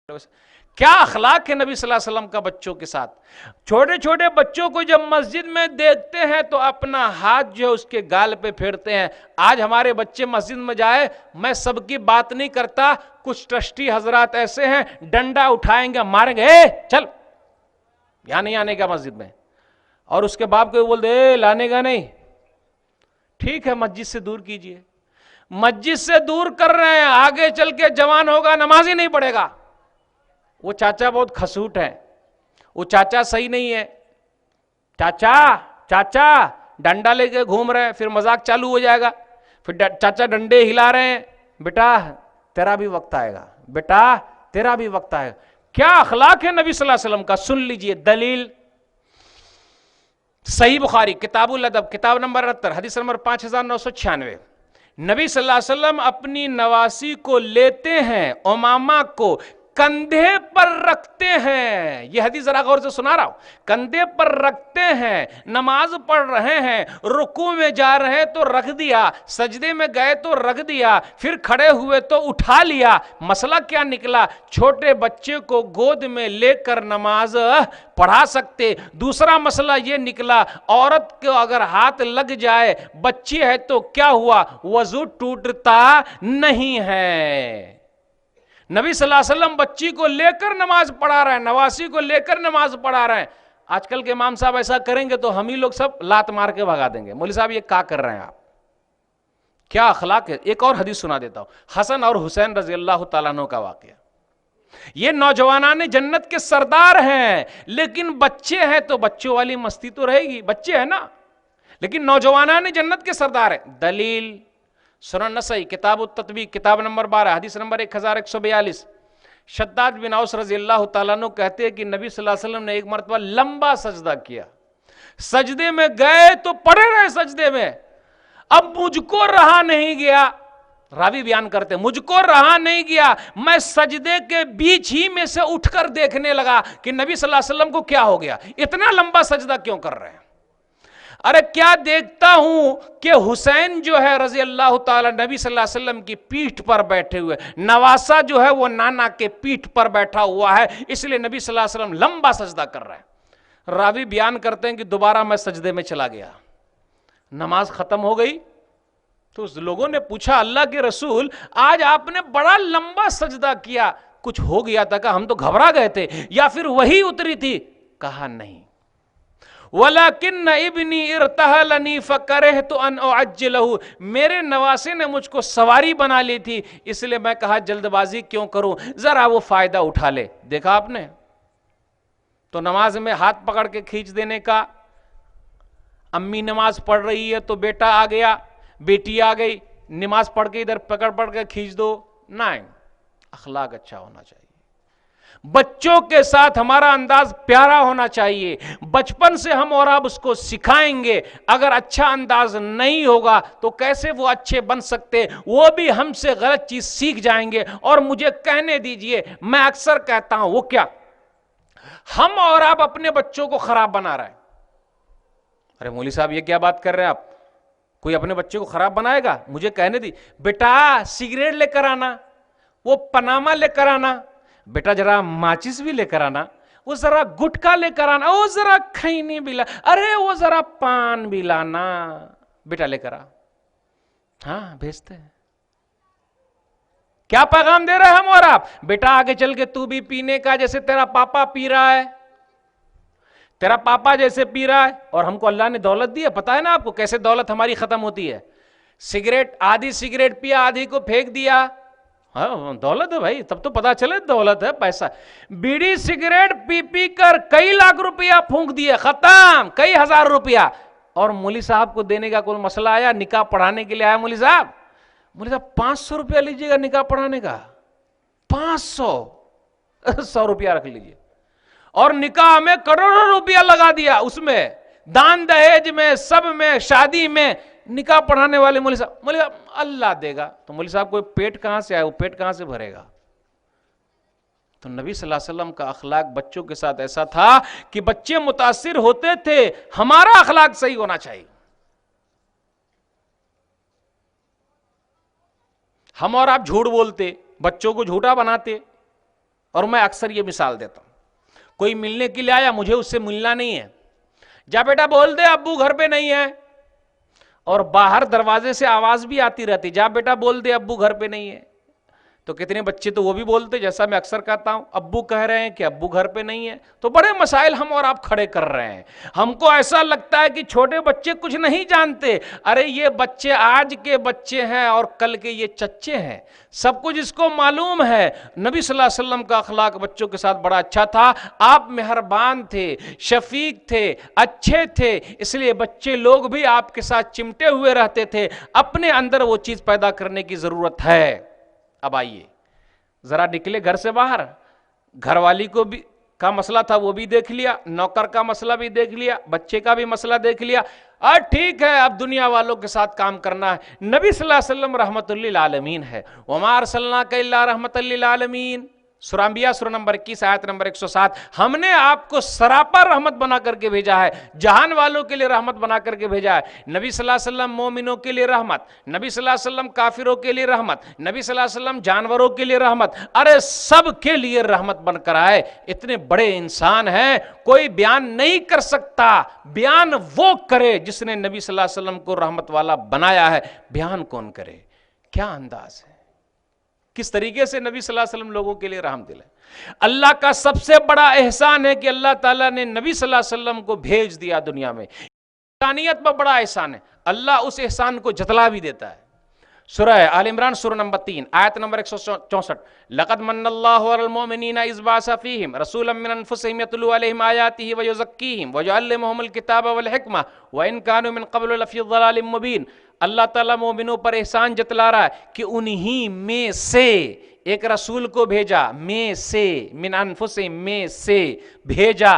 کیا اخلاق ہے نبی صلی اللہ علیہ وسلم کا بچوں کے ساتھ. چھوٹے چھوٹے بچوں کو جب مسجد میں دیکھتے ہیں تو اپنا ہاتھ جو ہے اس کے گال پہ پھیرتے ہیں. آج ہمارے بچے مسجد میں جائے, میں سب کی بات نہیں کرتا, کچھ ٹرسٹی حضرات ایسے ہیں ڈنڈا اٹھائیں گے ماریں گے, اے چل یہاں نہیں آنے کا مسجد میں, اور اس کے باپ کو بول دے اے لانے کا نہیں. ٹھیک ہے مسجد سے دور کیجئے, مسجد سے دور کر رہے ہیں, آگے چل کے جوان ہوگا نماز ہی نہیں پڑھے گا. وہ چاچا بہت کھسوٹ ہے, وہ چاچا صحیح نہیں ہے, چاچا چاچا ڈنڈا لے کے گھوم رہے ہیں, پھر مذاق چالو ہو جائے گا, پھر چاچا ڈنڈے ہلا رہے ہیں, بیٹا تیرا بھی وقت آئے گا, بیٹا تیرا بھی وقت آئے گا. کیا اخلاق ہے نبی صلی اللہ علیہ وسلم کا. سن لیجئے دلیل, صحیح بخاری کتاب الادب کتاب نمبر 68 حدیث نمبر 5996. نبی صلی اللہ علیہ وسلم اپنی نواسی کو لیتے ہیں, امامہ کو کندھے پر رکھتے ہیں. یہ حدیث ذرا غور سے سنا رہا ہوں. کندھے پر رکھتے ہیں, نماز پڑھ رہے ہیں, رکوع میں جا رہے تو رکھ دیا, سجدے میں گئے تو رکھ دیا, پھر کھڑے ہوئے تو اٹھا لیا. مسئلہ کیا نکلا؟ چھوٹے بچے کو گود میں لے کر نماز پڑھا سکتے. دوسرا مسئلہ یہ نکلا, عورت کو اگر ہاتھ لگ جائے, بچی ہے تو کیا ہوا؟ وضو ٹوٹتا نہیں ہے. نبی صلی اللہ علیہ وسلم بچی کو لے کر نماز پڑھا رہے ہیں, نواسی کو لے کر نماز پڑھا رہے ہیں. آج کل کے امام صاحب ایسا کریں گے تو ہم ہی لوگ سب لات مار کے بھگا دیں گے, مولوی صاحب یہ کیا کر رہے ہیں آپ, کیا اخلاق ہے. ایک اور حدیث سنا دیتا ہوں, حسن اور حسین رضی اللہ تعالیٰ عنہ کا واقعہ. یہ نوجوانان جنت کے سردار ہیں, لیکن بچے ہیں تو بچوں والی مستی تو رہے گی, بچے ہیں نا, لیکن نوجوانان جنت کے سردار ہیں. دلیل سنن نسائی کتاب التطبیق کتاب نمبر 12 حدیث نمبر 1142. شداد بن اوس رضی اللہ تعالیٰ عنہ کہتے ہیں کہ نبی صلی اللہ علیہ وسلم نے ایک مرتبہ لمبا سجدہ کیا, سجدے میں گئے تو پڑے رہے سجدے میں. اب مجھ کو رہا نہیں گیا, راوی بیان کرتے مجھ کو رہا نہیں گیا, میں سجدے کے بیچ ہی میں سے اٹھ کر دیکھنے لگا کہ نبی صلی اللہ علیہ وسلم کو کیا ہو گیا, اتنا لمبا سجدہ کیوں کر رہے ہیں. ارے کیا دیکھتا ہوں کہ حسین جو ہے رضی اللہ تعالی نبی صلی اللہ علیہ وسلم کی پیٹھ پر بیٹھے ہوئے, نواسا جو ہے وہ نانا کے پیٹھ پر بیٹھا ہوا ہے, اس لیے نبی صلی اللہ علیہ وسلم لمبا سجدہ کر رہے ہیں. راوی بیان کرتے ہیں کہ دوبارہ میں سجدے میں چلا گیا, نماز ختم ہو گئی تو اس لوگوں نے پوچھا اللہ کے رسول آج آپ نے بڑا لمبا سجدہ کیا, کچھ ہو گیا تھا کہ ہم تو گھبرا گئے تھے یا پھر وہی اتری تھی؟ کہا نہیں, وَلَكِنَّ ابْنِي اِرْتَحَلَنِي فَكَرِهْتُ أَنْ أُعَجِّلَهُ, میرے نواسے نے مجھ کو سواری بنا لی تھی, اس لیے میں کہا جلد بازی کیوں کروں, ذرا وہ فائدہ اٹھا لے. دیکھا آپ نے تو نماز میں ہاتھ پکڑ کے کھینچ دینے کا. امی نماز پڑھ رہی ہے تو بیٹا آ گیا, بیٹی آ گئی, نماز پڑھ کے ادھر پکڑ کے کھینچ دو. نہیں, اخلاق اچھا ہونا چاہیے. بچوں کے ساتھ ہمارا انداز پیارا ہونا چاہیے. بچپن سے ہم اور آپ اس کو سکھائیں گے, اگر اچھا انداز نہیں ہوگا تو کیسے وہ اچھے بن سکتے؟ وہ بھی ہم سے غلط چیز سیکھ جائیں گے. اور مجھے کہنے دیجئے, میں اکثر کہتا ہوں, وہ کیا ہم اور آپ اپنے بچوں کو خراب بنا رہے ہیں. ارے مولوی صاحب یہ کیا بات کر رہے ہیں آپ, کوئی اپنے بچے کو خراب بنائے گا؟ مجھے کہنے دی, بیٹا سگریٹ لے کر آنا, وہ پناما لے کر آنا, بیٹا ذرا ماچس بھی لے کر آنا, وہ ذرا گٹکا لے کر آنا, وہ ذرا کھینی بھی لا, ارے وہ ذرا پان بھی لانا, بیٹا لے کر آ. ہاں بھیجتے ہیں. کیا پیغام دے رہے ہیں ہم اور آپ؟ بیٹا آگے چل کے تو بھی پینے کا جیسے تیرا پاپا پی رہا ہے, تیرا پاپا جیسے پی رہا ہے. اور ہم کو اللہ نے دولت دی ہے, پتا ہے نا آپ کو کیسے دولت ہماری ختم ہوتی ہے. سگریٹ, آدھی سگریٹ پیا, آدھی کو پھینک دیا. ہاں دولت ہے بھائی, تب تو پتا چلے دولت ہے, پیسہ. بیڑی سگریٹ پی پی کر کئی لاکھ روپیہ پھونک دیے, ختم, کئی ہزار روپیہ. اور مولوی صاحب کو دینے کا کوئی مسئلہ آیا, نکاح پڑھانے کے لیے آیا مولوی صاحب 500 روپیہ لیجیے گا نکاح پڑھانے کا, 100 روپیہ رکھ لیجیے. اور نکاح میں کروڑوں روپیہ لگا دیا, اس میں دان دہیج میں, سب میں, شادی میں. نکاح پڑھانے والے مولوی صاحب اللہ دے گا, تو مولوی صاحب کو پیٹ کہاں سے آئے, وہ پیٹ کہاں سے بھرے گا؟ تو نبی صلی اللہ علیہ وسلم کا اخلاق بچوں کے ساتھ ایسا تھا کہ بچے متاثر ہوتے تھے. ہمارا اخلاق صحیح ہونا چاہیے. ہم اور آپ جھوٹ بولتے, بچوں کو جھوٹا بناتے, اور میں اکثر یہ مثال دیتا ہوں، کوئی ملنے کے لیے آیا، مجھے اس سے ملنا نہیں ہے، جا بیٹا بول دے ابو گھر پہ نہیں ہے، اور باہر دروازے سے آواز بھی آتی رہتی، جا بیٹا بول دے ابو گھر پہ نہیں ہے، تو کتنے بچے تو وہ بھی بولتے، جیسا میں اکثر کہتا ہوں، ابو کہہ رہے ہیں کہ ابو گھر پہ نہیں ہے، تو بڑے مسائل ہم اور آپ کھڑے کر رہے ہیں۔ ہم کو ایسا لگتا ہے کہ چھوٹے بچے کچھ نہیں جانتے، ارے یہ بچے آج کے بچے ہیں اور کل کے یہ چچے ہیں، سب کچھ اس کو معلوم ہے۔ نبی صلی اللہ علیہ وسلم کا اخلاق بچوں کے ساتھ بڑا اچھا تھا، آپ مہربان تھے، شفیق تھے، اچھے تھے، اس لیے بچے لوگ بھی آپ کے ساتھ چمٹے ہوئے رہتے تھے۔ اپنے اندر وہ چیز پیدا کرنے کی ضرورت ہے۔ اب آئیے ذرا نکلے گھر سے باہر، گھر والی کو بھی کا مسئلہ تھا وہ بھی دیکھ لیا، نوکر کا مسئلہ بھی دیکھ لیا، بچے کا بھی مسئلہ دیکھ لیا، اور ٹھیک ہے اب دنیا والوں کے ساتھ کام کرنا ہے۔ نبی صلی اللہ علیہ وسلم رحمت للعالمین ہے، وما ارسلناک الا رحمت للعالمین، سورہ انبیاء سورہ نمبر 21 آیت نمبر 107، ہم نے آپ کو سراپا رحمت بنا کر کے بھیجا ہے، جہان والوں کے لیے رحمت بنا کر کے بھیجا ہے۔ نبی صلی اللہ علیہ وسلم مومنوں کے لیے رحمت، نبی صلی اللہ علیہ وسلم کافروں کے لیے رحمت، نبی صلی اللہ علیہ وسلم جانوروں کے لیے رحمت، ارے سب کے لیے رحمت بن کر آئے۔ اتنے بڑے انسان ہیں، کوئی بیان نہیں کر سکتا، بیان وہ کرے جس نے نبی صلی اللہ علیہ وسلم کو رحمت والا بنایا ہے۔ بیان کون کرے؟ کیا انداز ہے، کس طریقے سے نبی صلی اللہ علیہ وسلم لوگوں کے لیے رحم دل ہے۔ اللہ کا سب سے بڑا احسان ہے کہ اللہ تعالیٰ نے نبی صلی اللہ علیہ وسلم کو بھیج دیا دنیا میں، انسانیت پر بڑا احسان ہے، اللہ اس احسان کو جتلا بھی دیتا ہے۔ سورہ آل عمران سورہ نمبر 3 آیت نمبر 164، لقد من اللہ علی المؤمنین اذ بعث فیہم رسولا من انفسہم یتلو علیہم آیاتہ ویزکیہم ویعلمہم الکتاب والحکمہ وان کانوا من قبل لفی ضلال مبین۔ اللہ تعالیٰ مومنوں پر احسان جتلا رہا ہے کہ انہی میں سے ایک رسول کو بھیجا، میں سے، من انفسہم میں سے بھیجا۔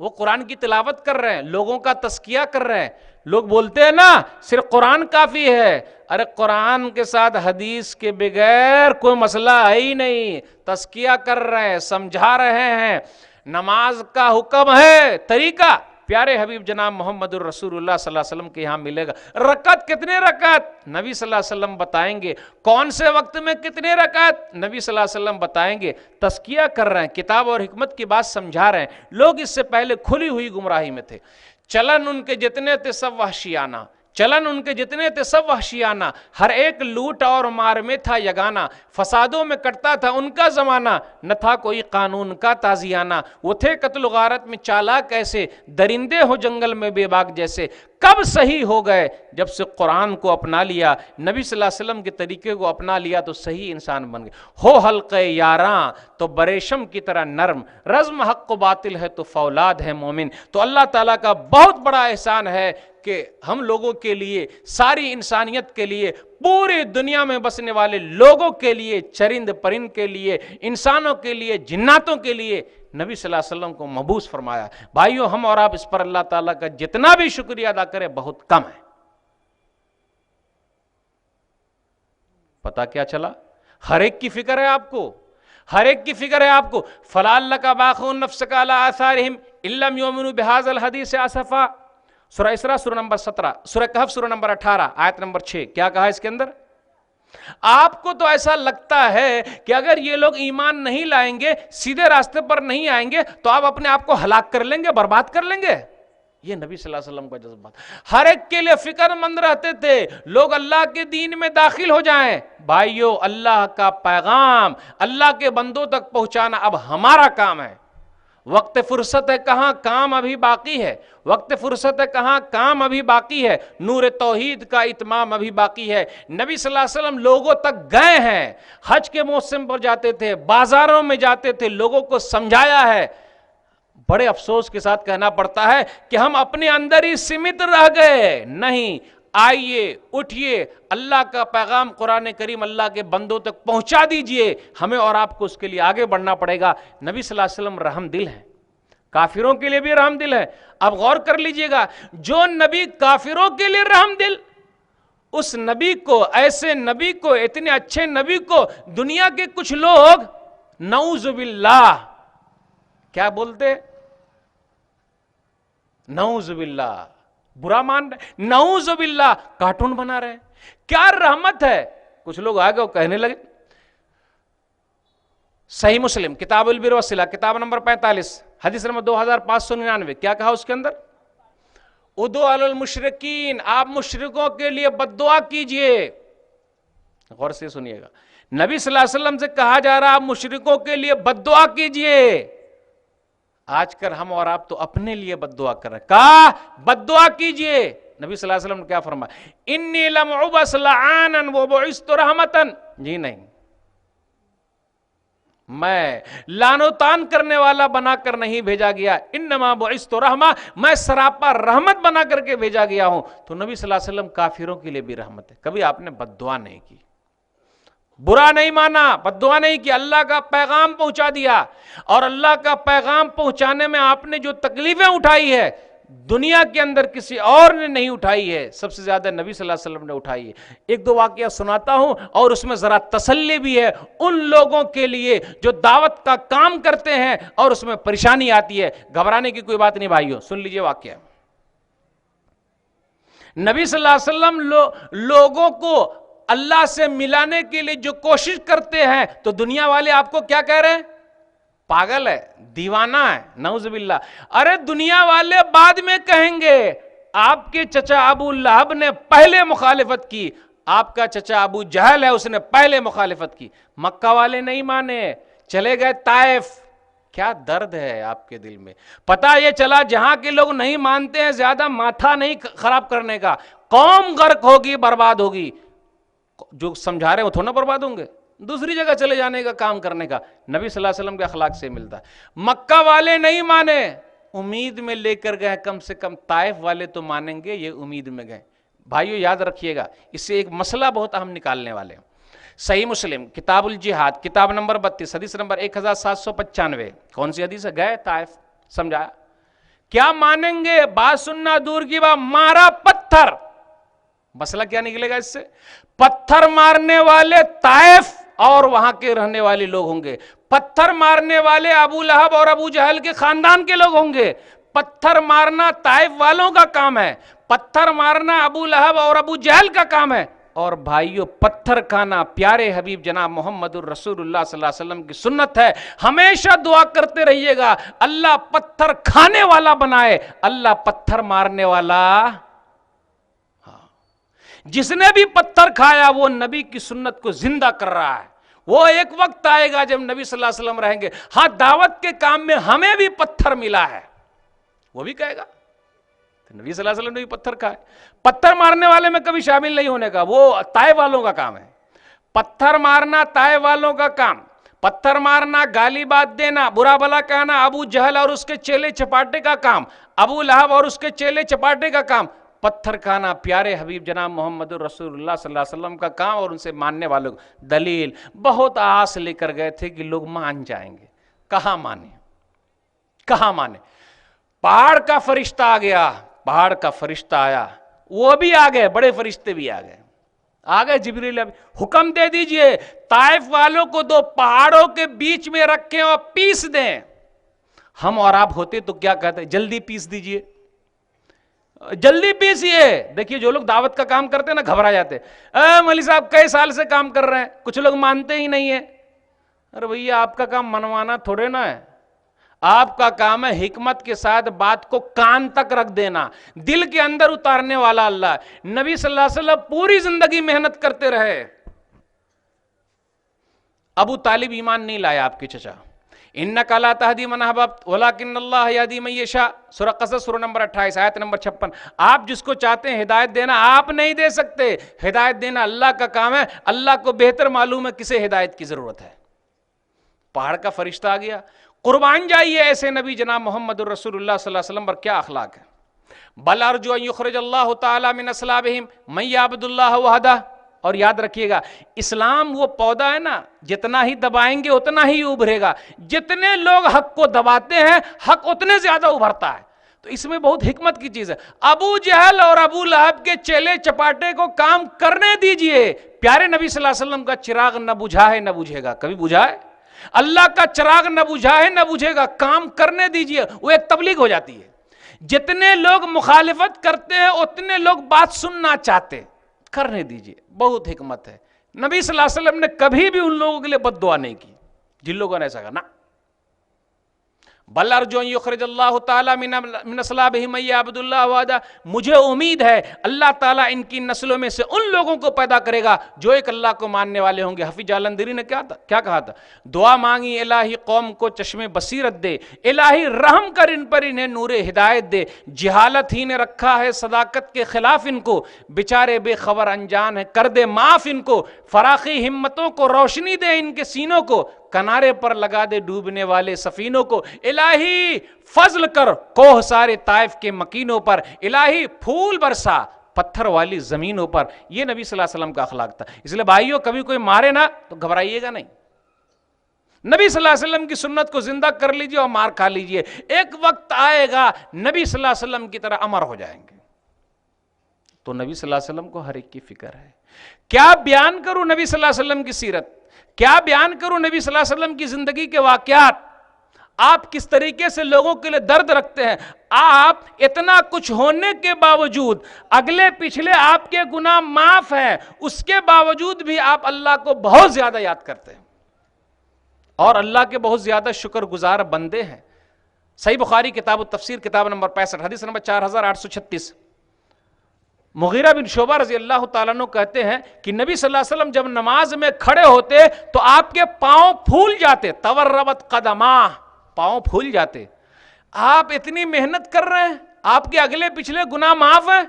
وہ قرآن کی تلاوت کر رہے ہیں، لوگوں کا تزکیہ کر رہے ہیں۔ لوگ بولتے ہیں نا صرف قرآن کافی ہے، ارے قرآن کے ساتھ حدیث کے بغیر کوئی مسئلہ ہے ہی نہیں۔ تزکیہ کر رہے ہیں، سمجھا رہے ہیں، نماز کا حکم ہے، طریقہ پیارے حبیب جناب محمد الرسول اللہ صلی اللہ علیہ وسلم کے یہاں ملے گا۔ رکعت کتنے رکعت نبی صلی اللہ علیہ وسلم بتائیں گے، کون سے وقت میں کتنے رکعت نبی صلی اللہ علیہ وسلم بتائیں گے۔ تزکیہ کر رہے ہیں، کتاب اور حکمت کی بات سمجھا رہے ہیں۔ لوگ اس سے پہلے کھلی ہوئی گمراہی میں تھے، چلن ان کے جتنے تھے سب وحشیانہ، چلن ان کے جتنے تھے سب وحشیانہ، ہر ایک لوٹ اور مار میں تھا یگانہ، فسادوں میں کٹتا تھا ان کا زمانہ، نہ تھا کوئی قانون کا تازیانہ، وہ تھے قتل و غارت میں چالاک ایسے، درندے ہو جنگل میں بے باک جیسے۔ کب صحیح ہو گئے؟ جب سے قرآن کو اپنا لیا، نبی صلی اللہ علیہ وسلم کے طریقے کو اپنا لیا تو صحیح انسان بن گئے۔ ہو حلقے یاراں تو بریشم کی طرح نرم، رزم حق و باطل ہے تو فولاد ہے مومن۔ تو اللہ تعالیٰ کا بہت بڑا احسان ہے کہ ہم لوگوں کے لیے، ساری انسانیت کے لیے، پوری دنیا میں بسنے والے لوگوں کے لیے، چرند پرند کے لیے، انسانوں کے لیے، جناتوں کے لیے نبی صلی اللہ علیہ وسلم کو مبعوث فرمایا۔ بھائیو ہم اور آپ اس پر اللہ تعالیٰ کا جتنا بھی شکریہ ادا کریں بہت کم ہے۔ پتہ کیا چلا؟ ہر ایک کی فکر ہے آپ کو، ہر ایک کی فکر ہے آپ کو۔ فَلَعَلَّكَ بَاخِعٌ نَفْسَكَ عَلَىٰ آثَارِهِمْ إِن لَّمْ يُؤْمِنُوا بِهَٰذَا الْحَدِيثِ آسَفًا۔ سورہ اسراء سورہ نمبر 17، سورہ کہف سورہ نمبر 18 آیت نمبر 6، کیا کہا اس کے اندر؟ آپ کو تو ایسا لگتا ہے کہ اگر یہ لوگ ایمان نہیں لائیں گے، سیدھے راستے پر نہیں آئیں گے تو آپ اپنے آپ کو ہلاک کر لیں گے، برباد کر لیں گے۔ یہ نبی صلی اللہ علیہ وسلم کا جذبات، ہر ایک کے لیے فکر مند رہتے تھے لوگ اللہ کے دین میں داخل ہو جائیں۔ بھائیو اللہ کا پیغام اللہ کے بندوں تک پہنچانا اب ہمارا کام ہے۔ وقت فرصت ہے کہاں، کام ابھی باقی ہے، وقت فرصت ہے کہاں، کام ابھی باقی ہے، نور توحید کا اتمام ابھی باقی ہے۔ نبی صلی اللہ علیہ وسلم لوگوں تک گئے ہیں، حج کے موسم پر جاتے تھے، بازاروں میں جاتے تھے، لوگوں کو سمجھایا ہے۔ بڑے افسوس کے ساتھ کہنا پڑتا ہے کہ ہم اپنے اندر ہی سمت رہ گئے۔ نہیں، آئیے اٹھئے، اللہ کا پیغام قرآن کریم اللہ کے بندوں تک پہنچا دیجئے۔ ہمیں اور آپ کو اس کے لیے آگے بڑھنا پڑے گا۔ نبی صلی اللہ علیہ وسلم رحم دل ہیں، کافروں کے لیے بھی رحم دل ہے۔ اب غور کر لیجئے گا، جو نبی کافروں کے لیے رحم دل، اس نبی کو، ایسے نبی کو، اتنے اچھے نبی کو دنیا کے کچھ لوگ نعوذ باللہ کیا بولتے؟ نعوذ باللہ برا مان رہے، نعوذ باللہ کارٹون بنا رہے ہیں۔ کیا رحمت ہے! کچھ لوگ آگے کہنے لگے صحیح مسلم کتاب البر والصلہ کتاب نمبر 45 حدیث نمبر 2599 کیا کہا اس کے اندر؟ ادعو علی المشرکین، آپ مشرکوں کے لیے بد دعا کیجئے. غور سے سنیے گا، نبی صلی اللہ علیہ وسلم سے کہا جا رہا آپ مشرکوں کے لیے بد دعا کیجئے. آج کل ہم اور آپ تو اپنے لیے بد دعا کر رہے ہیں. کہا بد دعا کیجئے. نبی صلی اللہ علیہ وسلم نے کیا فرمایا؟ انی لم ابعث لعانا وبعثت رحمتا. جی نہیں، میں لعن و طعن کرنے والا بنا کر نہیں بھیجا گیا، انما بعثت رحمہ، میں سراپا رحمت بنا کر کے بھیجا گیا ہوں. تو نبی صلی اللہ علیہ وسلم کافروں کے لیے بھی رحمت ہے. کبھی آپ نے بد دعا نہیں کی، برا نہیں مانا، بد دعا نہیں کی، اللہ کا پیغام پہنچا دیا. اور اللہ کا پیغام پہنچانے میں آپ نے جو تکلیفیں اٹھائی ہے دنیا کے اندر کسی اور نے نہیں اٹھائی ہے، سب سے زیادہ نبی صلی اللہ علیہ وسلم نے اٹھائی ہے. ایک دو واقعہ سناتا ہوں اور اس میں ذرا تسلی بھی ہے ان لوگوں کے لیے جو دعوت کا کام کرتے ہیں اور اس میں پریشانی آتی ہے. گھبرانے کی کوئی بات نہیں بھائیوں، سن لیجئے واقعہ. نبی صلی اللہ علیہ وسلم لوگوں کو اللہ سے ملانے کے لیے جو کوشش کرتے ہیں تو دنیا والے آپ کو کیا کہہ رہے ہیں؟ پاگل ہے، دیوانہ ہے، نعوذ باللہ. ارے دنیا والے بعد میں کہیں گے، آپ کے چچا ابو لہب نے پہلے مخالفت کی، آپ کا چچا ابو جہل ہے اس نے پہلے مخالفت کی. مکہ والے نہیں مانے، چلے گئے طائف. کیا درد ہے آپ کے دل میں. پتہ یہ چلا جہاں کے لوگ نہیں مانتے ہیں زیادہ ماتھا نہیں خراب کرنے کا، قوم غرق ہوگی، برباد ہوگی. جو سمجھا رہے ہیں وہ تھوڑا برباد ہوں گے، دوسری جگہ چلے جانے کا کام کرنے کا. نبی صلی اللہ علیہ وسلم کے اخلاق سے ملتا ہے. مکہ والے نہیں مانے، امید میں لے کر گئے، کم سے کم طائف والے تو مانیں گے، یہ امید میں گئے. بھائیو یاد رکھیے گا، اس سے ایک مسئلہ بہت اہم نکالنے والے ہیں. صحیح مسلم کتاب الجہاد کتاب نمبر 32 حدیث نمبر 1795. کون سی حدیث ہے؟ گئے طائف، سمجھایا کیا مانیں گے؟ بات سننا دور کی بات، مارا پتھر. مسئلہ کیا نکلے گا اس سے؟ پتھر مارنے والے طائف اور وہاں کے رہنے والے لوگ ہوں گے. پتھر مارنے والے ابو لہب اور ابو جہل کے خاندان کے لوگ ہوں گے. پتھر مارنا طائف والوں کا کام ہے، پتھر مارنا ابو لہب اور ابو جہل کا کام ہے. اور بھائیو پتھر کھانا پیارے حبیب جناب محمد الرسول اللہ صلی اللہ علیہ وسلم کی سنت ہے. ہمیشہ دعا کرتے رہیے گا اللہ پتھر کھانے والا بنائے، اللہ پتھر مارنے والا. جس نے بھی پتھر کھایا وہ نبی کی سنت کو زندہ کر رہا ہے. وہ ایک وقت آئے گا جب نبی صلی اللہ علیہ وسلم رہیں گے، ہاں دعوت کے کام میں ہمیں بھی پتھر ملا ہے، وہ بھی کہے گا نبی صلی اللہ علیہ وسلم نے بھی پتھر کھائے. پتھر مارنے والے میں کبھی شامل نہیں ہونے کا، وہ طائف والوں کا کام ہے. پتھر مارنا طائف والوں کا کام. پتھر مارنا، گالی بات دینا، برا بھلا کہنا ابو جہل اور اس کے چیلے چپاٹے کا کام، ابو لہب اور اس کے چیلے چپاٹے کا کام. پتھر کھانا پیارے حبیب جناب محمد رسول اللہ صلی اللہ علیہ وسلم کا کام اور ان سے ماننے والوں. دلیل بہت آس لے کر گئے تھے کہ لوگ مان جائیں گے. کہاں مانے، کہاں مانے. پہاڑ کا فرشتہ آ گیا، پہاڑ کا فرشتہ آیا، وہ بھی آ گئے، بڑے فرشتے بھی آ گئے. آ گئے جبریل، حکم دے دیجئے طائف والوں کو دو پہاڑوں کے بیچ میں رکھیں اور پیس دیں. ہم اور آپ ہوتے تو کیا کہتے؟ جلدی پیس دیجئے، جلدی پیسیے. دیکھیے جو لوگ دعوت کا کام کرتے ہیں نا گھبرا جاتے ہیں. مولوی صاحب کئی سال سے کام کر رہے ہیں، کچھ لوگ مانتے ہی نہیں ہیں. ارے بھیا آپ کا کام منوانا تھوڑے نا ہے، آپ کا کام ہے حکمت کے ساتھ بات کو کان تک رکھ دینا، دل کے اندر اتارنے والا اللہ. نبی صلی اللہ علیہ وسلم پوری زندگی محنت کرتے رہے. ابو طالب ایمان نہیں لایا آپ کے چچا. انک لا تہدی من احببت ولکن اللہ یہدی من یشاء. سورہ قصص سورہ نمبر 28 آیت نمبر 56. آپ جس کو چاہتے ہیں ہدایت دینا آپ نہیں دے سکتے، ہدایت دینا اللہ کا کام ہے. اللہ کو بہتر معلوم ہے کسے ہدایت کی ضرورت ہے. پہاڑ کا فرشتہ آ گیا. قربان جائیے ایسے نبی جناب محمد الرسول اللہ صلی اللہ علیہ وسلم پر کیا اخلاق ہے. بل ارجو ان یخرج اللہ تعالی من اصلابہم من یعبد اللہ وحدہ. اور یاد رکھیے گا اسلام وہ پودا ہے نا، جتنا ہی دبائیں گے اتنا ہی ابھرے گا. جتنے لوگ حق کو دباتے ہیں حق اتنے زیادہ ابھرتا ہے. تو اس میں بہت حکمت کی چیز ہے. ابو جہل اور ابو لہب کے چیلے چپاٹے کو کام کرنے دیجئے. پیارے نبی صلی اللہ علیہ وسلم کا چراغ نہ بجھا ہے نہ بجھے گا. کبھی بجھا ہے؟ اللہ کا چراغ نہ بجھا ہے نہ بجھے گا. کام کرنے دیجئے. وہ ایک تبلیغ ہو جاتی ہے. جتنے لوگ مخالفت کرتے ہیں اتنے لوگ بات سننا چاہتے، کرنے دیجئے. بہت حکمت ہے. نبی صلی اللہ علیہ وسلم نے کبھی بھی ان لوگوں کے لیے بد دعا نہیں کی. جن لوگوں نے ایسا کرنا بل ارجو ان یخرج اللہ تعالیٰ من اصلابہم من یعبد اللہ وحدہ، مجھے امید ہے اللہ تعالیٰ ان کی نسلوں میں سے ان لوگوں کو پیدا کرے گا جو ایک اللہ کو ماننے والے ہوں گے۔ حفیظ جالندھری نے کیا کہا تھا؟ دعا مانگی الہی قوم کو چشم بصیرت دے، الہی رحم کر ان پر، انہیں نور ہدایت دے، جہالت ہی نے رکھا ہے صداقت کے خلاف ان کو، بیچارے بے خبر انجان ہیں، کر دے معاف ان کو، فراخی ہمتوں کو روشنی دے ان کے سینوں کو، کنارے پر لگا دے ڈوبنے والے سفینوں کو، الہی فضل کر کوہ سارے طائف کے مکینوں پر، الہی پھول برسا پتھر والی زمینوں پر۔ یہ نبی صلی اللہ علیہ وسلم کا اخلاق تھا۔ اس لیے بھائیو کبھی کوئی مارے نا تو گھبرائیے گا نہیں، نبی صلی اللہ علیہ وسلم کی سنت کو زندہ کر لیجئے اور مار کھا لیجئے، ایک وقت آئے گا نبی صلی اللہ علیہ وسلم کی طرح امر ہو جائیں گے۔ تو نبی صلی اللہ علیہ وسلم کو ہر ایک کی فکر ہے۔ کیا بیان کروں نبی صلی اللہ علیہ وسلم کی سیرت، کیا بیان کروں نبی صلی اللہ علیہ وسلم کی زندگی کے واقعات، آپ کس طریقے سے لوگوں کے لیے درد رکھتے ہیں۔ آپ اتنا کچھ ہونے کے باوجود، اگلے پچھلے آپ کے گناہ معاف ہیں، اس کے باوجود بھی آپ اللہ کو بہت زیادہ یاد کرتے ہیں اور اللہ کے بہت زیادہ شکر گزار بندے ہیں۔ صحیح بخاری کتاب التفسیر کتاب نمبر 65 حدیث نمبر 4836، مغیرہ بن شعبہ رضی اللہ تعالیٰ عنہ کہتے ہیں کہ نبی صلی اللہ علیہ وسلم جب نماز میں کھڑے ہوتے تو آپ کے پاؤں پھول جاتے، توربت قدماہ، پاؤں پھول جاتے۔ آپ اتنی محنت کر رہے ہیں، آپ کے اگلے پچھلے گناہ معاف ہیں۔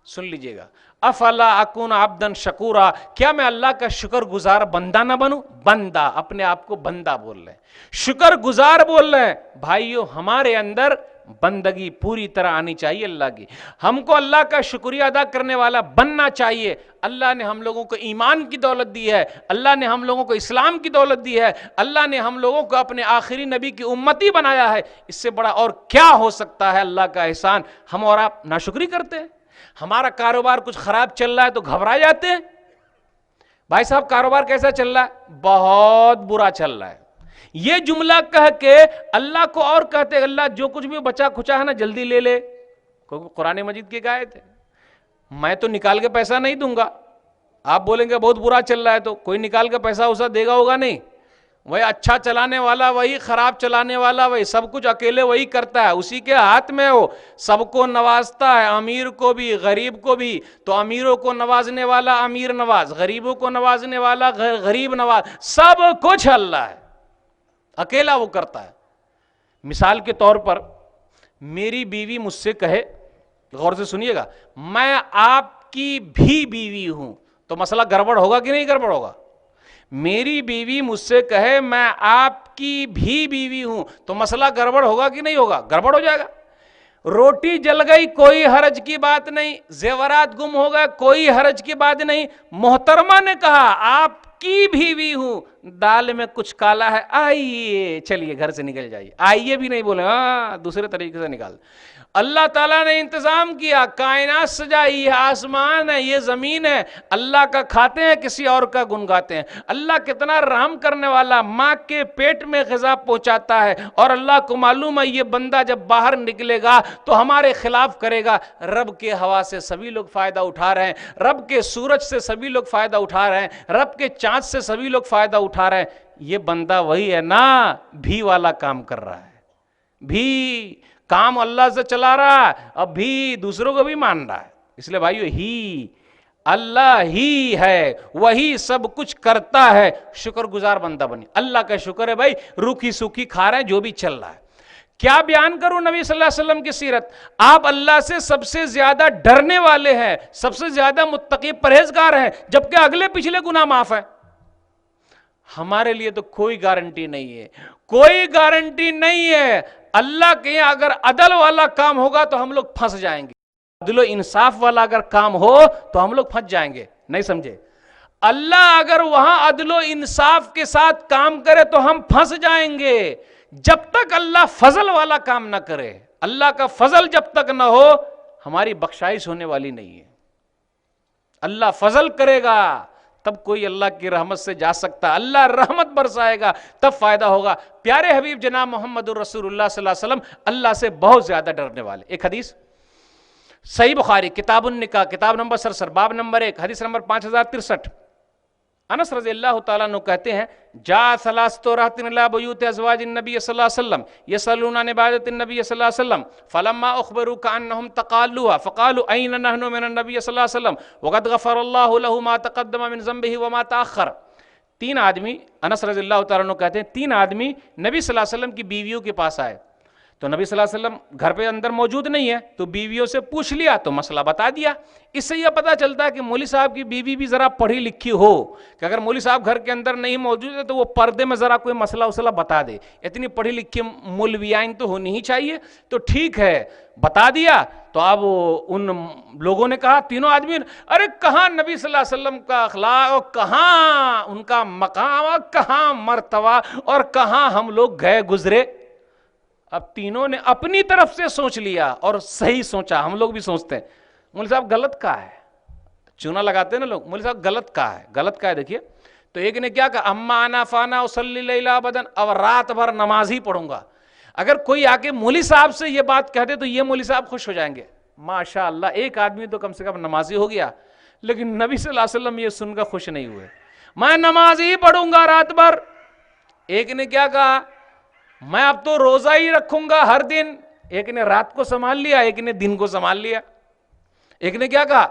سن لیجئے گا، افلا اکون عبدا شکورا، کیا میں اللہ کا شکر گزار بندہ نہ بنوں؟ بندہ، اپنے آپ کو بندہ بول رہے ہیں، شکر گزار بول رہے ہیں۔ بھائیو ہمارے اندر بندگی پوری طرح آنی چاہیے اللہ کی، ہم کو اللہ کا شکریہ ادا کرنے والا بننا چاہیے۔ اللہ نے ہم لوگوں کو ایمان کی دولت دی ہے، اللہ نے ہم لوگوں کو اسلام کی دولت دی ہے، اللہ نے ہم لوگوں کو اپنے آخری نبی کی امتی بنایا ہے، اس سے بڑا اور کیا ہو سکتا ہے اللہ کا احسان؟ ہم اور آپ ناشکری کرتے ہیں۔ ہمارا کاروبار کچھ خراب چل رہا ہے تو گھبرا جاتے ہیں، بھائی صاحب کاروبار کیسا چل رہا ہے؟ بہت برا چل رہا ہے۔ یہ جملہ کہہ کے اللہ کو اور کہتے ہیں اللہ جو کچھ بھی بچا کھچا ہے نا جلدی لے لے، کیونکہ قرآن مجید کی آیت ہے، میں تو نکال کے پیسہ نہیں دوں گا۔ آپ بولیں گے بہت برا چل رہا ہے تو کوئی نکال کے پیسہ اسا دے گا ہوگا نہیں، وہی اچھا چلانے والا وہی خراب چلانے والا وہی سب کچھ اکیلے وہی کرتا ہے، اسی کے ہاتھ میں وہ سب کو نوازتا ہے، امیر کو بھی غریب کو بھی۔ تو امیروں کو نوازنے والا امیر نواز، غریبوں کو نوازنے والا غریب نواز، سب کچھ اللہ ہے، اکیلا وہ کرتا ہے۔ مثال کے طور پر میری بیوی مجھ سے کہے، غور سے سنیے گا، میں آپ کی بھی بیوی ہوں، تو مسئلہ گڑبڑ ہوگا کہ نہیں گڑبڑ ہوگا؟ میری بیوی مجھ سے کہے میں آپ کی بھی بیوی ہوں تو مسئلہ گڑبڑ ہوگا کہ نہیں ہوگا؟ گڑبڑ ہو جائے گا۔ روٹی جل گئی کوئی حرج کی بات نہیں، زیورات گم ہو گئے کوئی حرج کی بات نہیں، محترمہ نے کہا آپ کی بیوی ہوں، دال میں کچھ کالا ہے، آئیے چلیے گھر سے نکل جائیے، آئیے بھی نہیں بولے، ہاں دوسرے طریقے سے نکال۔ اللہ تعالیٰ نے انتظام کیا، کائنات سجائی، یہ آسمان ہے یہ زمین ہے، اللہ کا کھاتے ہیں کسی اور کا گنگاتے ہیں۔ اللہ کتنا رحم کرنے والا، ماں کے پیٹ میں غذا پہنچاتا ہے، اور اللہ کو معلوم ہے یہ بندہ جب باہر نکلے گا تو ہمارے خلاف کرے گا۔ رب کے ہوا سے سبھی لوگ فائدہ اٹھا رہے ہیں، رب کے سورج سے سبھی لوگ فائدہ اٹھا رہے ہیں، رب کے چاند سے سبھی لوگ فائدہ اٹھا رہے ہیں۔ یہ بندہ وہی ہے نا بھی والا کام کر رہا ہے، بھی کام اللہ سے چلا رہا ہے، اب بھی دوسروں کو بھی مان رہا ہے۔ اس لیے بھائیو ہی اللہ ہی ہے، وہی سب کچھ کرتا ہے، شکر گزار بندہ بنی۔ اللہ کا شکر ہے بھائی، روکھی سوکھی کھا رہے ہیں جو بھی چل رہا ہے۔ کیا بیان کروں نبی صلی اللہ علیہ وسلم کی سیرت؟ آپ اللہ سے سب سے زیادہ ڈرنے والے ہیں، سب سے زیادہ متقی پرہیزگار ہیں، جبکہ اگلے پچھلے گناہ معاف ہیں۔ ہمارے لیے تو کوئی گارنٹی نہیں ہے، کوئی گارنٹی نہیں ہے۔ اللہ کے یہاں اگر عدل والا کام ہوگا تو ہم لوگ پھنس جائیں گے، عدل و انصاف والا اگر کام ہو تو ہم لوگ پھنس جائیں گے، نہیں سمجھے؟ اللہ اگر وہاں عدل و انصاف کے ساتھ کام کرے تو ہم پھنس جائیں گے، جب تک اللہ فضل والا کام نہ کرے، اللہ کا فضل جب تک نہ ہو ہماری بخشائش ہونے والی نہیں ہے۔ اللہ فضل کرے گا تب کوئی اللہ کی رحمت سے جا سکتا، اللہ رحمت برسائے گا تب فائدہ ہوگا۔ پیارے حبیب جناب محمد الرسول اللہ صلی اللہ علیہ وسلم اللہ سے بہت زیادہ ڈرنے والے۔ ایک حدیث صحیح بخاری کتاب النکاح کتاب نمبر 67 باب نمبر 1 حدیث نمبر 5063، انس رضی اللہ تعالیٰ عنہ کہتے ہیں جا ثلاثۃ رہط الی بیوت ازواج النبی صلی اللہ علیہ وسلم یسألون عن عبادۃ النبی صلی اللہ علیہ وسلم فلما اخبروا كأنهم تقالوها فقالوا اين نحن من النبی صلی اللہ علیہ وسلم وقد غفر اللہ له ما تقدم من ذنبه وما تأخر. تین آدمی، انس رضی اللہ تعالیٰ عنہ کہتے ہیں، تین آدمی نبی صلی اللہ علیہ وسلم کی بیویوں کے پاس آئے تو نبی صلی اللہ علیہ وسلم گھر پہ اندر موجود نہیں ہے، تو بیویوں سے پوچھ لیا تو مسئلہ بتا دیا. اس سے یہ پتہ چلتا ہے کہ مولوی صاحب کی بیوی بھی ذرا پڑھی لکھی ہو، کہ اگر مولوی صاحب گھر کے اندر نہیں موجود ہے تو وہ پردے میں ذرا کوئی مسئلہ وسئلہ بتا دے. اتنی پڑھی لکھی مولویائن تو ہونی ہی چاہیے. تو ٹھیک ہے، بتا دیا. تو اب ان لوگوں نے کہا، تینوں آدمی، ارے کہاں نبی صلی اللہ علیہ وسلم کا اخلاق اور کہاں ان کا مقام اور کہاں مرتبہ اور کہاں ہم لوگ گئے گزرے. اب تینوں نے اپنی طرف سے سوچ لیا اور صحیح سوچا. ہم لوگ بھی سوچتے ہیں مولوی صاحب غلط کہا ہے، چونا لگاتے ہیں نا لوگ، مولوی صاحب غلط کہا ہے، غلط کہا ہے. دیکھیے تو ایک نے کیا کہا، اما انا فانا اصلی اللیل ابدا، اب رات بھر نماز ہی پڑھوں گا. اگر کوئی آ کے مولوی صاحب سے یہ بات کہہ دے تو یہ مولوی صاحب خوش ہو جائیں گے، ماشاء اللہ ایک آدمی تو کم سے کم نمازی ہو گیا. لیکن نبی صلی اللہ علیہ وسلم یہ سن کر خوش نہیں ہوئے، میں نماز ہی پڑھوں گا رات بھر. ایک نے کیا کہا، میں اب تو روزہ ہی رکھوں گا ہر دن. ایک نے رات کو سنبھال لیا، ایک نے دن کو سنبھال لیا. ایک نے کیا کہا،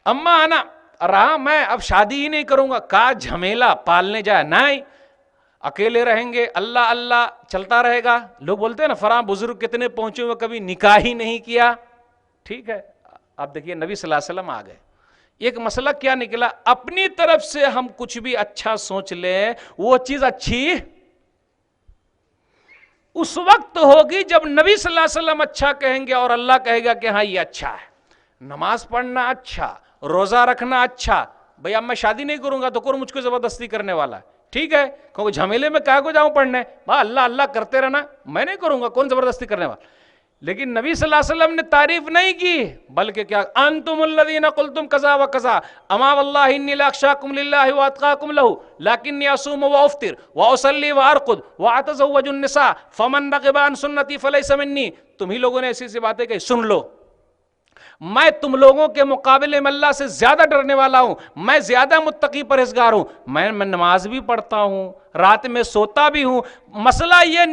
اما انا رہا میں اب شادی ہی نہیں کروں گا. کا جھمیلا پالنے جائے نہیں، اکیلے رہیں گے، اللہ اللہ چلتا رہے گا. لوگ بولتے ہیں نا فلاں بزرگ کتنے پہنچے ہوئے کبھی نکاح ہی نہیں کیا. ٹھیک ہے، اب دیکھیے نبی صلی اللہ علیہ وسلم آ گئے. ایک مسئلہ کیا نکلا، اپنی طرف سے ہم کچھ بھی اچھا سوچ لیں وہ چیز اچھی اس وقت ہوگی جب نبی صلی اللہ علیہ وسلم اچھا کہیں گے اور اللہ کہے گا کہ ہاں یہ اچھا ہے. نماز پڑھنا اچھا، روزہ رکھنا اچھا. بھئی اب میں شادی نہیں کروں گا تو کون مجھ کو زبردستی کرنے والا ہے؟ ٹھیک ہے، کیونکہ جھمیلے میں کہا کو جاؤں پڑھنے، اللہ اللہ کرتے رہنا، میں نہیں کروں گا، کون زبردستی کرنے والا. لیکن نبی صلی اللہ علیہ وسلم نے تعریف نہیں کی، بلکہ کیا، انتم الذین قلتم کذا و کذا اما واللہ انی لاخشاکم للہ واتقاکم لہ لیکنی اصوم وافطر واصلی وارقد واتزوج النساء فمن رغب عن سنتی فلیس منی. تم ہی لوگوں نے ایسی ایسی باتیں کہی، سن لو، میں تم لوگوں کے مقابلے میں اللہ سے زیادہ ڈرنے والا ہوں، میں زیادہ متقی پرہیزگار ہوں، میں نماز بھی پڑھتا ہوں، رات میں سوتا بھی ہوں. مسئلہ یہ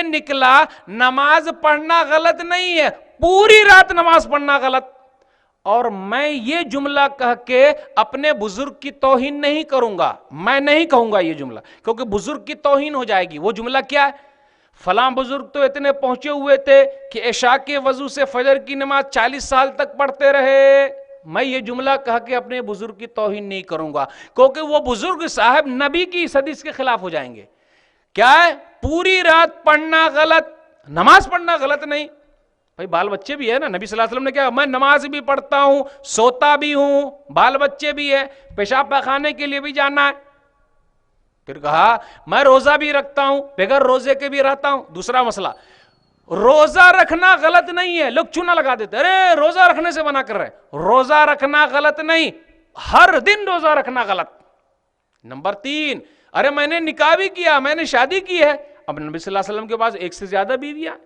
نکلا نماز پڑھنا غلط نہیں ہے، پوری رات نماز پڑھنا غلط. اور میں یہ جملہ کہہ کے اپنے بزرگ کی توہین نہیں کروں گا، میں نہیں کہوں گا یہ جملہ، کیونکہ بزرگ کی توہین ہو جائے گی. وہ جملہ کیا ہے، فلاں بزرگ تو اتنے پہنچے ہوئے تھے کہ عشاء کے وضو سے فجر کی نماز 40 سال تک پڑھتے رہے. میں یہ جملہ کہہ کے اپنے بزرگ کی توہین نہیں کروں گا، کیونکہ وہ بزرگ صاحب نبی کی اس حدیث کے خلاف ہو جائیں گے. کیا ہے، پوری رات پڑھنا غلط، نماز پڑھنا غلط نہیں. بھائی بال بچے بھی ہے نا، نبی صلی اللہ علیہ وسلم نے کہا میں نماز بھی پڑھتا ہوں، سوتا بھی ہوں، بال بچے بھی ہے، پیشاب پخانے کے لیے بھی جانا ہے. پھر کہا میں روزہ بھی رکھتا ہوں، بغیر روزے کے بھی رہتا ہوں. دوسرا مسئلہ، روزہ رکھنا غلط نہیں ہے. لوگ چونا لگا دیتے، ارے روزہ رکھنے سے منع کر رہے ہیں. روزہ رکھنا غلط نہیں، ہر دن روزہ رکھنا غلط. نمبر 3، ارے میں نے نکاح بھی کیا، میں نے شادی کی ہے. اب نبی صلی اللہ علیہ وسلم کے پاس ایک سے زیادہ بیویاں،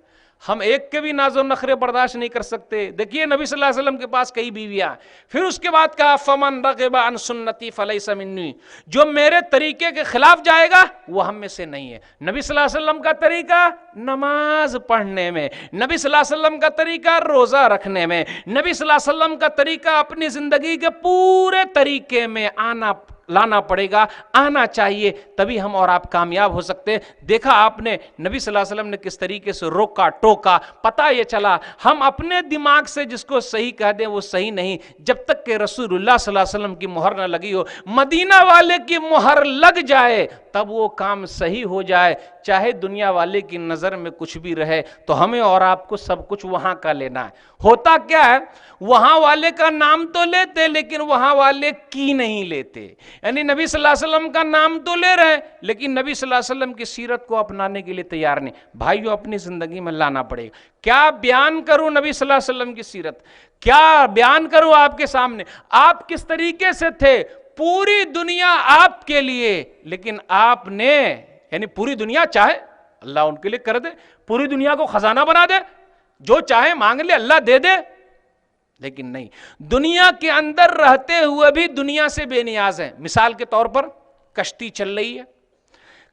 ہم ایک کے بھی ناز و نخرے برداشت نہیں کر سکتے. دیکھیے نبی صلی اللہ علیہ وسلم کے پاس کئی بیویاں. پھر اس کے بعد کہا فمن رغب عن سنتی فلیس منی، جو میرے طریقے کے خلاف جائے گا وہ ہم میں سے نہیں ہے. نبی صلی اللہ علیہ وسلم کا طریقہ نماز پڑھنے میں، نبی صلی اللہ علیہ وسلم کا طریقہ روزہ رکھنے میں، نبی صلی اللہ علیہ وسلم کا طریقہ اپنی زندگی کے پورے طریقے میں لانا پڑے گا، آنا چاہیے، تبھی ہم اور آپ کامیاب ہو سکتے. دیکھا آپ نے نبی صلی اللہ علیہ وسلم نے کس طریقے سے روکا ٹوکا. پتہ یہ چلا ہم اپنے دماغ سے جس کو صحیح کہہ دیں وہ صحیح نہیں، جب تک کہ رسول اللہ صلی اللہ علیہ وسلم کی مہر نہ لگی ہو. مدینہ والے کی مہر لگ جائے تب وہ کام صحیح ہو جائے، چاہے دنیا والے کی نظر میں کچھ بھی رہے. تو ہمیں اور آپ کو سب کچھ وہاں کا لینا ہے. ہوتا کیا ہے، وہاں والے کا نام تو لیتے لیکن وہاں والے کی نہیں لیتے. یعنی نبی صلی اللہ علیہ وسلم کا نام تو لے رہے ہیں لیکن نبی صلی اللہ علیہ وسلم کی سیرت کو اپنانے کے لیے تیار نہیں. بھائیو اپنی زندگی میں لانا پڑے گا. کیا بیان کروں نبی صلی اللہ علیہ وسلم کی سیرت، کیا بیان کروں آپ کے سامنے، آپ کس طریقے سے تھے. پوری دنیا آپ کے لیے، لیکن آپ نے، یعنی پوری دنیا چاہے اللہ ان کے لیے کر دے، پوری دنیا کو خزانہ بنا دے، جو چاہے مانگ لے اللہ دے دے، لیکن نہیں، دنیا کے اندر رہتے ہوئے بھی دنیا سے بے نیاز ہیں۔ مثال کے طور پر کشتی چل رہی ہے،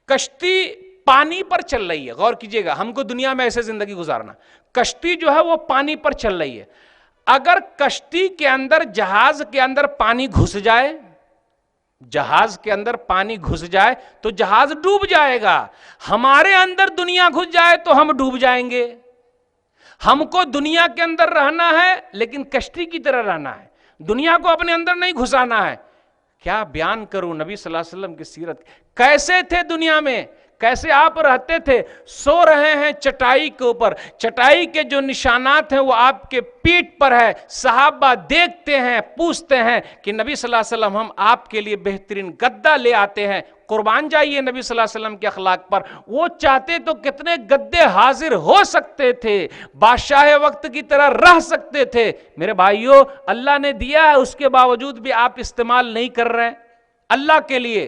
کشتی پانی پر چل رہی ہے، غور کیجئے گا، ہم کو دنیا میں ایسے زندگی گزارنا، کشتی جو ہے وہ پانی پر چل رہی ہے، اگر کشتی کے اندر، جہاز کے اندر پانی گھس جائے، جہاز کے اندر پانی گھس جائے تو جہاز ڈوب جائے گا، ہمارے اندر دنیا گھس جائے تو ہم ڈوب جائیں گے۔ ہم کو دنیا کے اندر رہنا ہے لیکن کشتی کی طرح رہنا ہے، دنیا کو اپنے اندر نہیں گھسانا ہے۔ کیا بیان کروں نبی صلی اللہ علیہ وسلم کی سیرت، کیسے تھے دنیا میں، کیسے آپ رہتے تھے، سو رہے ہیں چٹائی کے اوپر، چٹائی کے جو نشانات ہیں وہ آپ کے پیٹھ پر ہے، صحابہ دیکھتے ہیں، پوچھتے ہیں کہ نبی صلی اللہ علیہ وسلم ہم آپ کے لیے بہترین گدا لے آتے ہیں، قربان جائیے نبی صلی اللہ علیہ وسلم کے اخلاق پر، وہ چاہتے تو کتنے گدے حاضر ہو سکتے تھے، بادشاہ وقت کی طرح رہ سکتے تھے، میرے بھائیوں اللہ نے دیا ہے اس کے باوجود بھی آپ استعمال نہیں کر رہے ہیں اللہ کے لیے،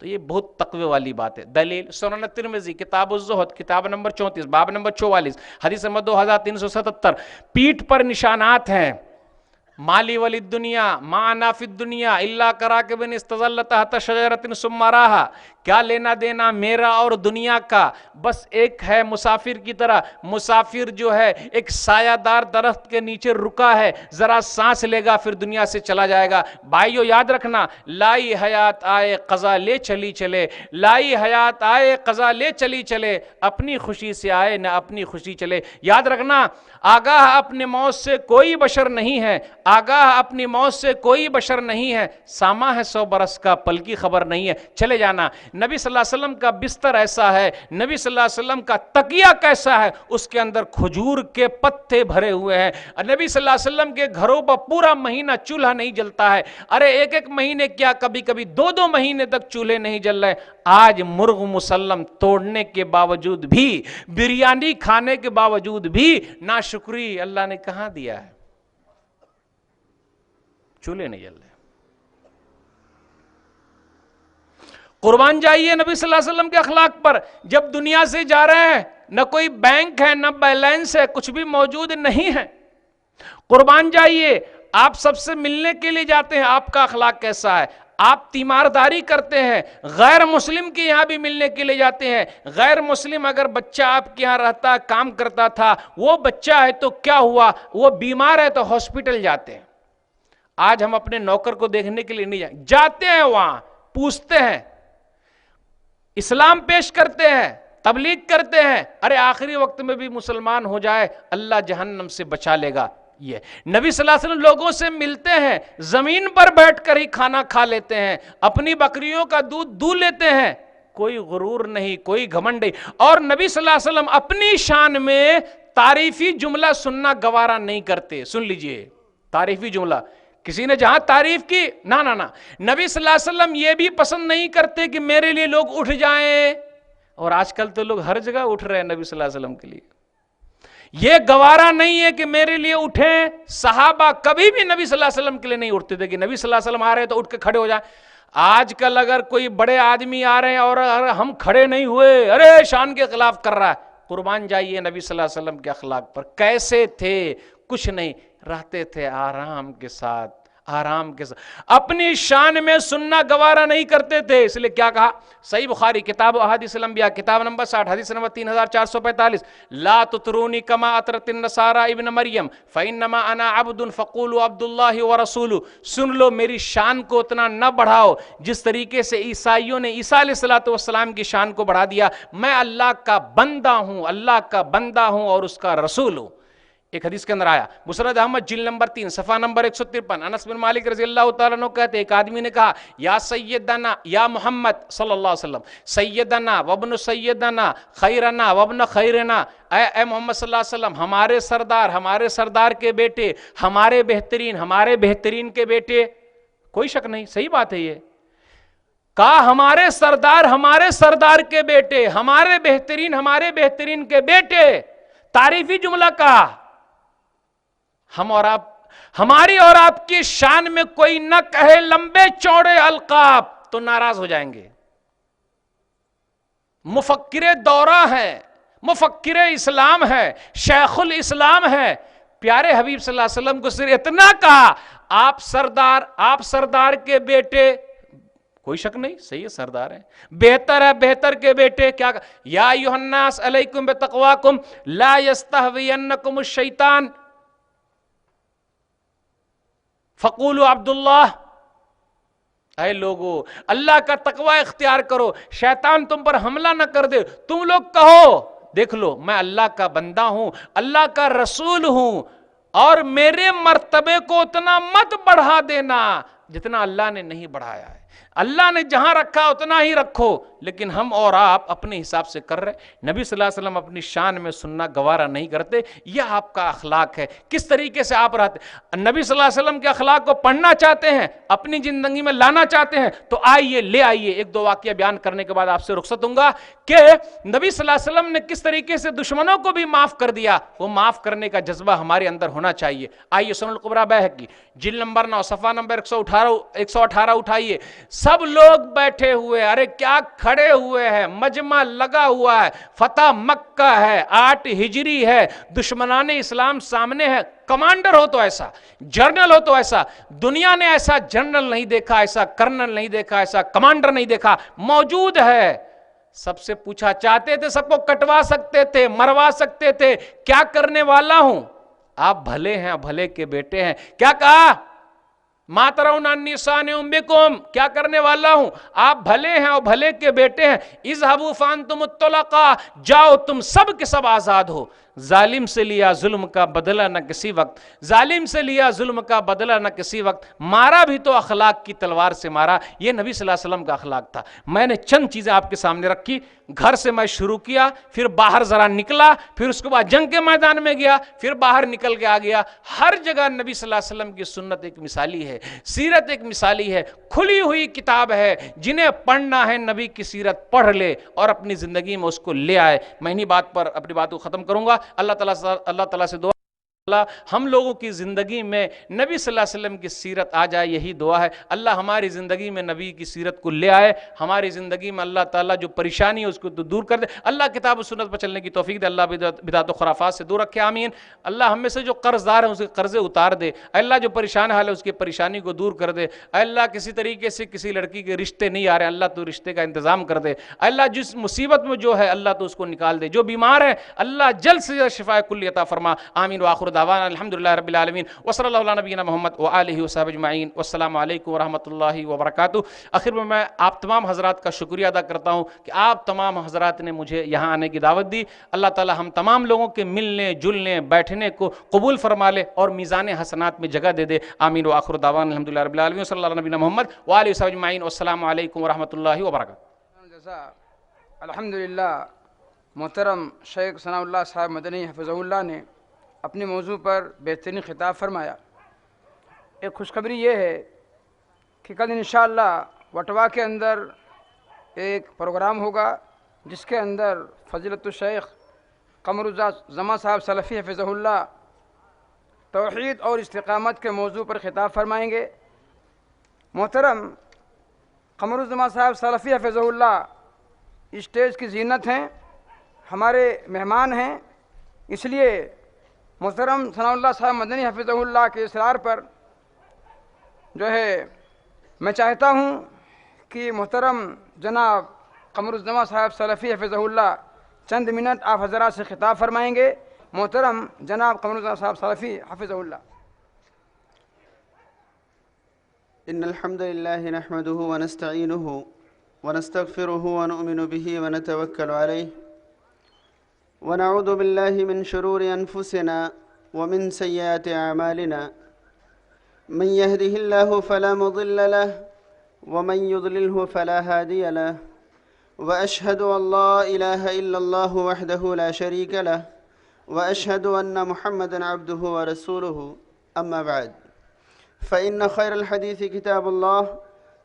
تو یہ بہت تقوی والی بات ہے۔ دلیل سنن ترمذی کتاب الزہد کتاب نمبر 34 باب نمبر 44 حدیث نمبر 2377، پیٹھ پر نشانات ہیں، مالی ولی الدنیا ما انا فی الدنیا الا کراکب استظل تحت شجرۃ ثم راھا، کیا لینا دینا میرا اور دنیا کا، بس ایک ہے مسافر کی طرح، مسافر جو ہے ایک سایہ دار درخت کے نیچے رکا ہے، ذرا سانس لے گا پھر دنیا سے چلا جائے گا۔ بھائیو یاد رکھنا، لائی حیات آئے قضا لے چلی چلے، لائی حیات آئے قضا لے چلی چلے، اپنی خوشی سے آئے نہ اپنی خوشی چلے۔ یاد رکھنا، آگاہ اپنے موت سے کوئی بشر نہیں ہے، آگاہ اپنی موت سے کوئی بشر نہیں ہے، ساما ہے 100 برس کا، پل کی خبر نہیں ہے، چلے جانا۔ نبی صلی اللہ علیہ وسلم کا بستر ایسا ہے، نبی صلی اللہ علیہ وسلم کا تکیہ کیسا ہے، اس کے اندر کھجور کے پتے بھرے ہوئے ہیں۔ نبی صلی اللہ علیہ وسلم کے گھروں پر پورا مہینہ چولہا نہیں جلتا ہے، ارے ایک مہینے کیا کبھی کبھی 2 مہینے تک چولہے نہیں جل رہے۔ آج مرغ مسلم توڑنے کے باوجود بھی، بریانی کھانے کے باوجود بھی ناشکری اللہ نے کہاں دیا ہے، چولہے نہیں جل رہے۔ قربان جائیے نبی صلی اللہ علیہ وسلم کے اخلاق پر، جب دنیا سے جا رہے ہیں نہ کوئی بینک ہے نہ بیلنس ہے، کچھ بھی موجود نہیں ہے، قربان جائیے آپ سب سے ملنے کے لیے جاتے ہیں، آپ کا اخلاق کیسا ہے، آپ تیمارداری کرتے ہیں، غیر مسلم کے یہاں بھی ملنے کے لیے جاتے ہیں، غیر مسلم اگر بچہ آپ کے یہاں رہتا کام کرتا تھا، وہ بچہ ہے تو کیا ہوا، وہ بیمار ہے تو ہاسپٹل جاتے ہیں۔ آج ہم اپنے نوکر کو دیکھنے کے لیے نہیں جاتے ہیں، وہاں پوچھتے ہیں، اسلام پیش کرتے ہیں، تبلیغ کرتے ہیں، ارے آخری وقت میں بھی مسلمان ہو جائے اللہ جہنم سے بچا لے گا۔ یہ نبی صلی اللہ علیہ وسلم لوگوں سے ملتے ہیں، زمین پر بیٹھ کر ہی کھانا کھا لیتے ہیں، اپنی بکریوں کا دودھ دو لیتے ہیں، کوئی غرور نہیں، کوئی گھمنڈ نہیں، اور نبی صلی اللہ علیہ وسلم اپنی شان میں تعریفی جملہ سننا گوارا نہیں کرتے۔ سن لیجئے تعریفی جملہ، کسی نے جہاں تعریف کی نہ نبی صلی اللہ علیہ وسلم یہ بھی پسند نہیں کرتے کہ میرے لیے لوگ اٹھ جائیں، اور آج کل تو لوگ ہر جگہ اٹھ رہے ہیں نبی صلی اللہ علیہ وسلم کے لیے، یہ گوارا نہیں ہے کہ میرے لیے اٹھیں۔ صحابہ کبھی بھی نبی صلی اللہ علیہ وسلم کے لیے نہیں اٹھتے تھے کہ نبی صلی اللہ علیہ وسلم آ رہے ہیں تو اٹھ کے کھڑے ہو جائیں۔ آج کل اگر کوئی بڑے آدمی آ رہے ہیں اور ہم کھڑے نہیں ہوئے، ارے شان کے خلاف کر رہا ہے۔ قربان جائیے نبی صلی اللہ علیہ وسلم کے اخلاق پر، کیسے تھے، کچھ نہیں، رہتے تھے آرام کے ساتھ، آرام کے ساتھ، اپنی شان میں سننا گوارا نہیں کرتے تھے۔ اس لیے کیا کہا، صحیح بخاری کتاب احادیث الانبیاء کتاب نمبر 60 حدیث نمبر 3445، لا تطرونی کما اطرت النصارى ابن مریم فانما انا عبد فقولوا عبد اللہ ورسولہ۔ سن لو میری شان کو اتنا نہ بڑھاؤ جس طریقے سے عیسائیوں نے عیسیٰ علیہ السلام کی شان کو بڑھا دیا، میں اللہ کا بندہ ہوں، اللہ کا بندہ ہوں اور اس کا رسول ہوں۔ ایک حدیث کے اندر آیا، مسند احمد جلد نمبر 3 صفحہ نمبر 153، انس بن مالک رضی اللہ تعالیٰ عنہ کہتے ایک آدمی نے کہا، یا سیدنا یا محمد صلی اللہ علیہ وسلم، سیدنا وابن سیدنا خیرنا وابن خیرنا، اے محمد صلی اللہ علیہ وسلم ہمارے سردار کے بیٹے، ہمارے بہترین کے بیٹے۔ کوئی شک نہیں، صحیح بات ہے یہ، کہا ہمارے سردار کے بیٹے، ہمارے بہترین کے بیٹے، تعریفی جملہ کہا۔ ہم اور آپ، ہماری اور آپ کی شان میں کوئی نہ کہے لمبے چوڑے القاب تو ناراض ہو جائیں گے۔ مفکر دورہ ہے، مفکر اسلام ہے، شیخ الاسلام ہے، پیارے حبیب صلی اللہ علیہ وسلم کو صرف اتنا کہا آپ سردار کے بیٹے، کوئی شک نہیں صحیح ہے سردار ہیں، بہتر ہے بہتر کے بیٹے، کیا یا ایھا الناس علیکم بتقواکم لا یستہوینکم الشیطان فقولوا عبداللہ، اے لوگو اللہ کا تقوی اختیار کرو، شیطان تم پر حملہ نہ کر دے، تم لوگ کہو دیکھ لو میں اللہ کا بندہ ہوں، اللہ کا رسول ہوں، اور میرے مرتبے کو اتنا مت بڑھا دینا جتنا اللہ نے نہیں بڑھایا ہے، اللہ نے جہاں رکھا اتنا ہی رکھو، لیکن ہم اور آپ اپنے حساب سے کر رہے۔ نبی صلی اللہ علیہ وسلم اپنی شان میں سننا گوارا نہیں کرتے، یہ آپ کا اخلاق ہے، کس طریقے سے آپ رہتے۔ نبی صلی اللہ علیہ وسلم کے اخلاق کو پڑھنا چاہتے ہیں، اپنی زندگی میں لانا چاہتے ہیں تو آئیے لے آئیے۔ ایک دو واقعہ بیان کرنے کے بعد آپ سے رخصت ہوں گا کہ نبی صلی اللہ علیہ وسلم نے کس طریقے سے دشمنوں کو بھی معاف کر دیا، وہ معاف کرنے کا جذبہ ہمارے اندر ہونا چاہیے۔ آئیے سنن الکبریٰ بیہقی جلد نمبر 9 صفحہ نمبر 118 اٹھائیے۔ سب لوگ بیٹھے ہوئے، ارے کیا کھڑے ہوئے ہیں، مجمع لگا ہوا ہے، فتح مکہ ہے، 8 ہجری ہے، دشمنان اسلام سامنے ہے، کمانڈر ہو تو ایسا، جنرل ہو تو ایسا، دنیا نے ایسا جنرل نہیں دیکھا، ایسا کرنل نہیں دیکھا، ایسا کمانڈر نہیں دیکھا، موجود ہے۔ سب سے پوچھا، چاہتے تھے سب کو کٹوا سکتے تھے، مروا سکتے تھے، کیا کرنے والا ہوں؟ آپ بھلے ہیں، بھلے کے بیٹے ہیں، کیا کہا؟ ما ترون انی صانع بکم، کیا کرنے والا ہوں؟ آپ بھلے ہیں اور بھلے کے بیٹے ہیں۔ اذهبوا فانتم الطلقاء، جاؤ تم سب کے سب آزاد ہو۔ ظالم سے لیا ظلم کا بدلہ نہ کسی وقت، ظالم سے لیا ظلم کا بدلہ نہ کسی وقت، مارا بھی تو اخلاق کی تلوار سے مارا۔ یہ نبی صلی اللہ علیہ وسلم کا اخلاق تھا۔ میں نے چند چیزیں آپ کے سامنے رکھی، گھر سے میں شروع کیا، پھر باہر ذرا نکلا، پھر اس کے بعد جنگ کے میدان میں گیا، پھر باہر نکل کے آ گیا۔ ہر جگہ نبی صلی اللہ علیہ وسلم کی سنت ایک مثالی ہے، سیرت ایک مثالی ہے، کھلی ہوئی کتاب ہے، جنہیں پڑھنا ہے نبی کی سیرت پڑھ لے اور اپنی زندگی میں اس کو لے آئے۔ میں انہی بات پر اپنی بات کو ختم کروں گا۔ اللہ تعالیٰ سے دعا اللہ ہم لوگوں کی زندگی میں نبی صلی اللہ علیہ وسلم کی سیرت آ جائے، یہی دعا ہے۔ اللہ ہماری زندگی میں نبی کی سیرت کو لے آئے، ہماری زندگی میں اللہ تعالیٰ جو پریشانی ہے اس کو دور کر دے، اللہ کتاب و سنت پر چلنے کی توفیق دے، اللہ بدعت و خرافات سے دور رکھے، آمین۔ اللہ ہم میں سے جو قرض دار ہیں اس کے قرضے اتار دے، اللہ جو پریشان حال ہے اس کی پریشانی کو دور کر دے، اللہ کسی طریقے سے کسی لڑکی کے رشتے نہیں آ رہے، اللہ تو رشتے کا انتظام کر دے، اللہ جس مصیبت میں جو ہے اللہ تو اس کو نکال دے، جو بیمار ہے اللہ جلد سے جلد شفا کلی عطا فرما، آمین۔ وآخر دعوانا الحمدللہ رب العالمین، وصلی اللہ علی نبینا محمد وآلہ وصحبہ اجمعین، والسلام علیکم ورحمۃ اللہ وبرکاتہ۔ آخر میں آپ تمام حضرات کا شکریہ ادا کرتا ہوں کہ آپ تمام حضرات نے مجھے یہاں آنے کی دعوت دی۔ اللہ تعالی ہم تمام لوگوں کے ملنے جلنے بیٹھنے کو قبول فرما لے اور میزان حسنات میں جگہ دے دے، آمین۔ وآخر دعوانا الحمدللہ رب العالمین، صلی اللہ علی نبینا محمد وآلہ وصحبہ اجمعین، والسلام علیکم ورحمۃ اللہ وبرکاتہ۔ الحمدللہ محترم شیخ ثناء اللہ صاحب مدنی حفظہ اللہ نے اپنے موضوع پر بہترین خطاب فرمایا۔ ایک خوشخبری یہ ہے کہ کل انشاءاللہ وٹوا کے اندر ایک پروگرام ہوگا جس کے اندر فضیلت الشیخ قمرالزماں صاحب سلفی حفظہ اللہ توحید اور استقامت کے موضوع پر خطاب فرمائیں گے۔ محترم قمرالزماں صاحب سلفی حفظہ اللہ اسٹیج کی زینت ہیں، ہمارے مہمان ہیں، اس لیے محترم ثناء اللہ صاحب مدنی حفظہ اللہ کے اصرار پر جو ہے میں چاہتا ہوں کہ محترم جناب قمرالزماں صاحب سلفی حفظہ اللہ چند منٹ آپ حضرات سے خطاب فرمائیں گے۔ محترم جناب قمرالزماں صاحب سلفی حفظہ اللہ۔ إن الحمد لله نحمده ونستعينه ونستغفره ونؤمن به ونتوكل عليه ونعوذ بالله من شرور أنفسنا ومن سيئات أعمالنا من يهده الله فلا مضل له ومن يضلله فلا هادي له وأشهد أن لا إله إلا الله وحده لا شريك له وأشهد أن محمدًا عبده ورسوله أما بعد فإن خير الحديث كتاب الله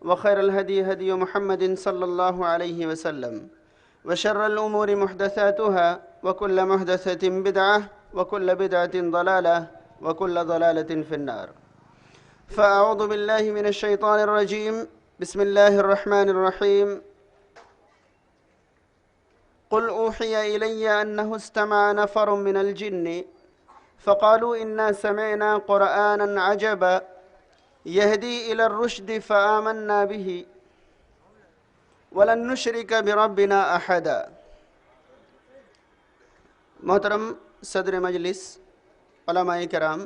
وخير الهدي هدي محمد صلى الله عليه وسلم وشر الأمور محدثاتها وكل محدثة بدعة وكل بدعة ضلالة وكل ضلالة في النار فأعوذ بالله من الشيطان الرجيم بسم الله الرحمن الرحيم قل أوحي إلي أنه استمع نفر من الجن فقالوا إنا سمعنا قرآنا عجبا يهدي إلى الرشد فآمنا به ولن نشرك بربنا أحدا۔ محترم صدر مجلس، علماء کرام،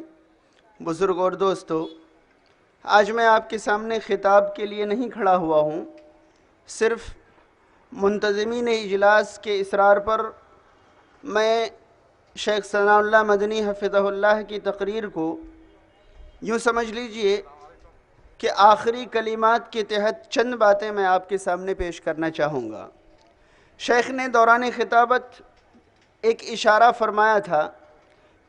بزرگ اور دوستو، آج میں آپ کے سامنے خطاب کے لیے نہیں کھڑا ہوا ہوں، صرف منتظمین اجلاس کے اصرار پر میں شیخ ثناء اللہ مدنی حفظہ اللہ کی تقریر کو یوں سمجھ لیجئے کہ آخری کلمات کے تحت چند باتیں میں آپ کے سامنے پیش کرنا چاہوں گا۔ شیخ نے دوران خطابت ایک اشارہ فرمایا تھا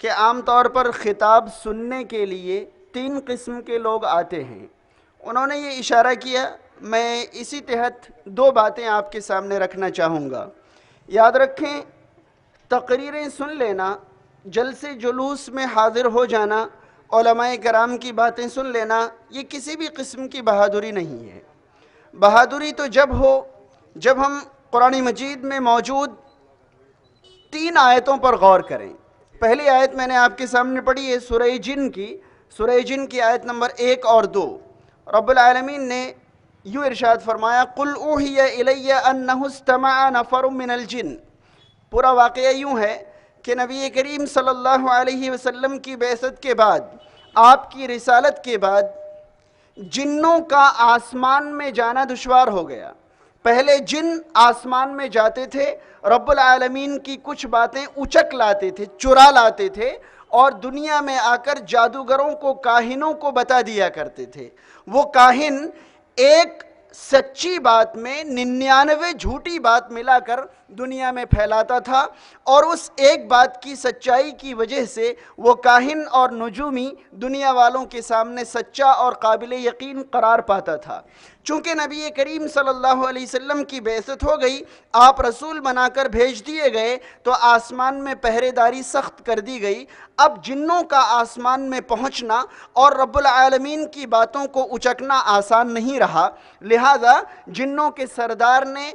کہ عام طور پر خطاب سننے کے لیے 3 قسم کے لوگ آتے ہیں۔ انہوں نے یہ اشارہ کیا، میں اسی تحت 2 باتیں آپ کے سامنے رکھنا چاہوں گا۔ یاد رکھیں، تقریریں سن لینا، جلسے جلوس میں حاضر ہو جانا، علماء کرام کی باتیں سن لینا، یہ کسی بھی قسم کی بہادری نہیں ہے۔ بہادری تو جب ہو جب ہم قرآن مجید میں موجود 3 آیتوں پر غور کریں۔ پہلی آیت میں نے آپ کے سامنے پڑھی ہے سورہ جن کی آیت نمبر 1 اور 2۔ رب العالمین نے یوں ارشاد فرمایا، قُلْ أُوحِيَ إِلَيَّ أَنَّهُ اسْتَمَعَ نَفَرٌ مِّنَ الْجِنِّ۔ پورا واقعہ یوں ہے کہ نبی کریم صلی اللہ علیہ وسلم کی بعثت کے بعد، آپ کی رسالت کے بعد، جنوں کا آسمان میں جانا دشوار ہو گیا۔ پہلے جن آسمان میں جاتے تھے، رب العالمین کی کچھ باتیں اچک لاتے تھے، چرا لاتے تھے، اور دنیا میں آ کر جادوگروں کو، کاہنوں کو بتا دیا کرتے تھے۔ وہ کاہن ایک سچی بات میں 99 جھوٹی بات ملا کر دنیا میں پھیلاتا تھا، اور اس ایک بات کی سچائی کی وجہ سے وہ کاہن اور نجومی دنیا والوں کے سامنے سچا اور قابل یقین قرار پاتا تھا۔ چونکہ نبی کریم صلی اللہ علیہ وسلم کی بعثت ہو گئی، آپ رسول بنا کر بھیج دیے گئے، تو آسمان میں پہرے داری سخت کر دی گئی۔ اب جنوں کا آسمان میں پہنچنا اور رب العالمین کی باتوں کو اچکنا آسان نہیں رہا، لہذا جنوں کے سردار نے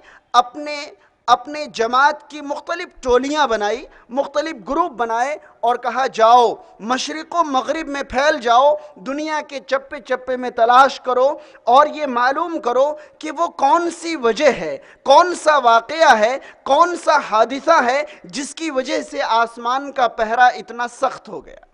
اپنے جماعت کی مختلف ٹولیاں بنائی، مختلف گروپ بنائے، اور کہا جاؤ مشرق و مغرب میں پھیل جاؤ، دنیا کے چپے چپے میں تلاش کرو اور یہ معلوم کرو کہ وہ کون سی وجہ ہے، کون سا واقعہ ہے، کون سا حادثہ ہے جس کی وجہ سے آسمان کا پہرا اتنا سخت ہو گیا۔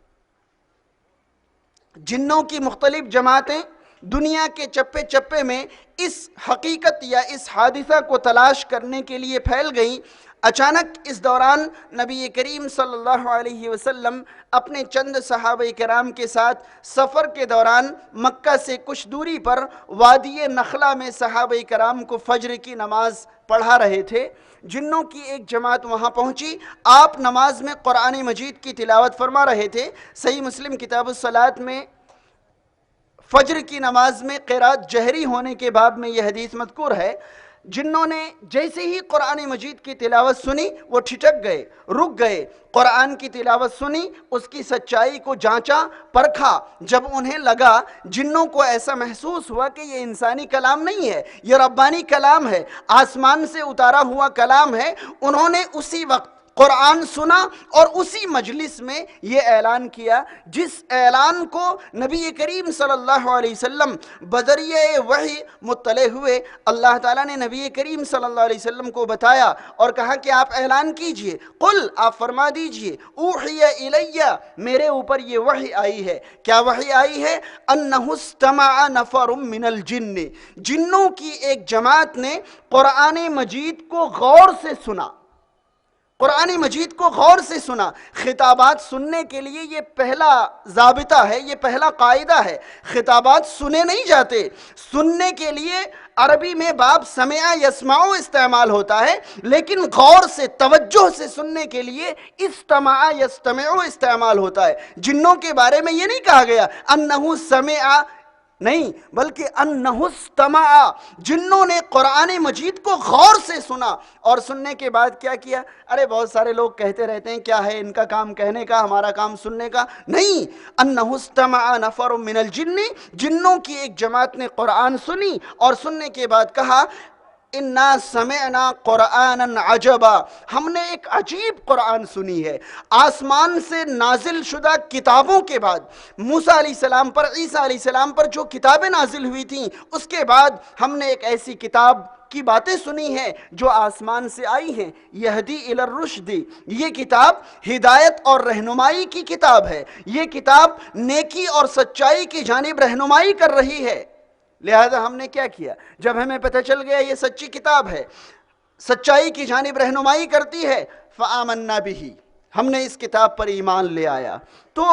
جنوں کی مختلف جماعتیں دنیا کے چپے چپے میں اس حقیقت یا اس حادثہ کو تلاش کرنے کے لیے پھیل گئیں۔ اچانک اس دوران نبی کریم صلی اللہ علیہ وسلم اپنے چند صحابہ کرام کے ساتھ سفر کے دوران مکہ سے کچھ دوری پر وادی نخلہ میں صحابہ کرام کو فجر کی نماز پڑھا رہے تھے۔ جنوں کی ایک جماعت وہاں پہنچی، آپ نماز میں قرآن مجید کی تلاوت فرما رہے تھے۔ صحیح مسلم کتاب الصلاۃ میں فجر کی نماز میں قرات جہری ہونے کے باب میں یہ حدیث مذکور ہے۔ جنوں نے جیسے ہی قرآن مجید کی تلاوت سنی، وہ ٹھٹک گئے، رک گئے، قرآن کی تلاوت سنی، اس کی سچائی کو جانچا، پرکھا۔ جب انہیں لگا، جنوں کو ایسا محسوس ہوا کہ یہ انسانی کلام نہیں ہے، یہ ربانی کلام ہے، آسمان سے اتارا ہوا کلام ہے، انہوں نے اسی وقت قرآن سنا اور اسی مجلس میں یہ اعلان کیا، جس اعلان کو نبی کریم صلی اللہ علیہ وسلم بذریعہ وحی مطلع ہوئے۔ اللہ تعالیٰ نے نبی کریم صلی اللہ علیہ وسلم کو بتایا اور کہا کہ آپ اعلان کیجئے، قل، آپ فرما دیجئے، اوحی الیہ، میرے اوپر یہ وحی آئی ہے۔ کیا وحی آئی ہے؟ انہ استمع نفر من الجن، جنوں کی ایک جماعت نے قرآن مجید کو غور سے سنا، قرآن مجید کو غور سے سنا۔ خطابات سننے کے لیے یہ پہلا ضابطہ ہے، یہ پہلا قاعدہ ہے۔ خطابات سنے نہیں جاتے، سننے کے لیے عربی میں باب سمع یسمع استعمال ہوتا ہے، لیکن غور سے، توجہ سے سننے کے لیے استمع یستمع استعمال ہوتا ہے۔ جنوں کے بارے میں یہ نہیں کہا گیا انہو سمع، نہیں، بلکہ انہ استمع، جنوں نے قرآن مجید کو غور سے سنا، اور سننے کے بعد کیا کیا؟ ارے بہت سارے لوگ کہتے رہتے ہیں، کیا ہے ان کا کام کہنے کا، ہمارا کام سننے کا؟ نہیں، انہ استمع نفر من الجن، جنوں کی ایک جماعت نے قرآن سنی اور سننے کے بعد کہا انا سمعنا قرآنا عجبا، ہم نے ایک عجیب قرآن سنی ہے۔ آسمان سے نازل شدہ کتابوں کے بعد، موسیٰ علیہ السلام پر، عیسیٰ علیہ السلام پر جو کتابیں نازل ہوئی تھیں، اس کے بعد ہم نے ایک ایسی کتاب کی باتیں سنی ہیں جو آسمان سے آئی ہیں، یہدی الی الرشد، یہ کتاب ہدایت اور رہنمائی کی کتاب ہے، یہ کتاب نیکی اور سچائی کی جانب رہنمائی کر رہی ہے۔ لہذا ہم نے کیا کیا؟ جب ہمیں پتہ چل گیا یہ سچی کتاب ہے، سچائی کی جانب رہنمائی کرتی ہے، فآمنا بہ، ہم نے اس کتاب پر ایمان لے آیا۔ تو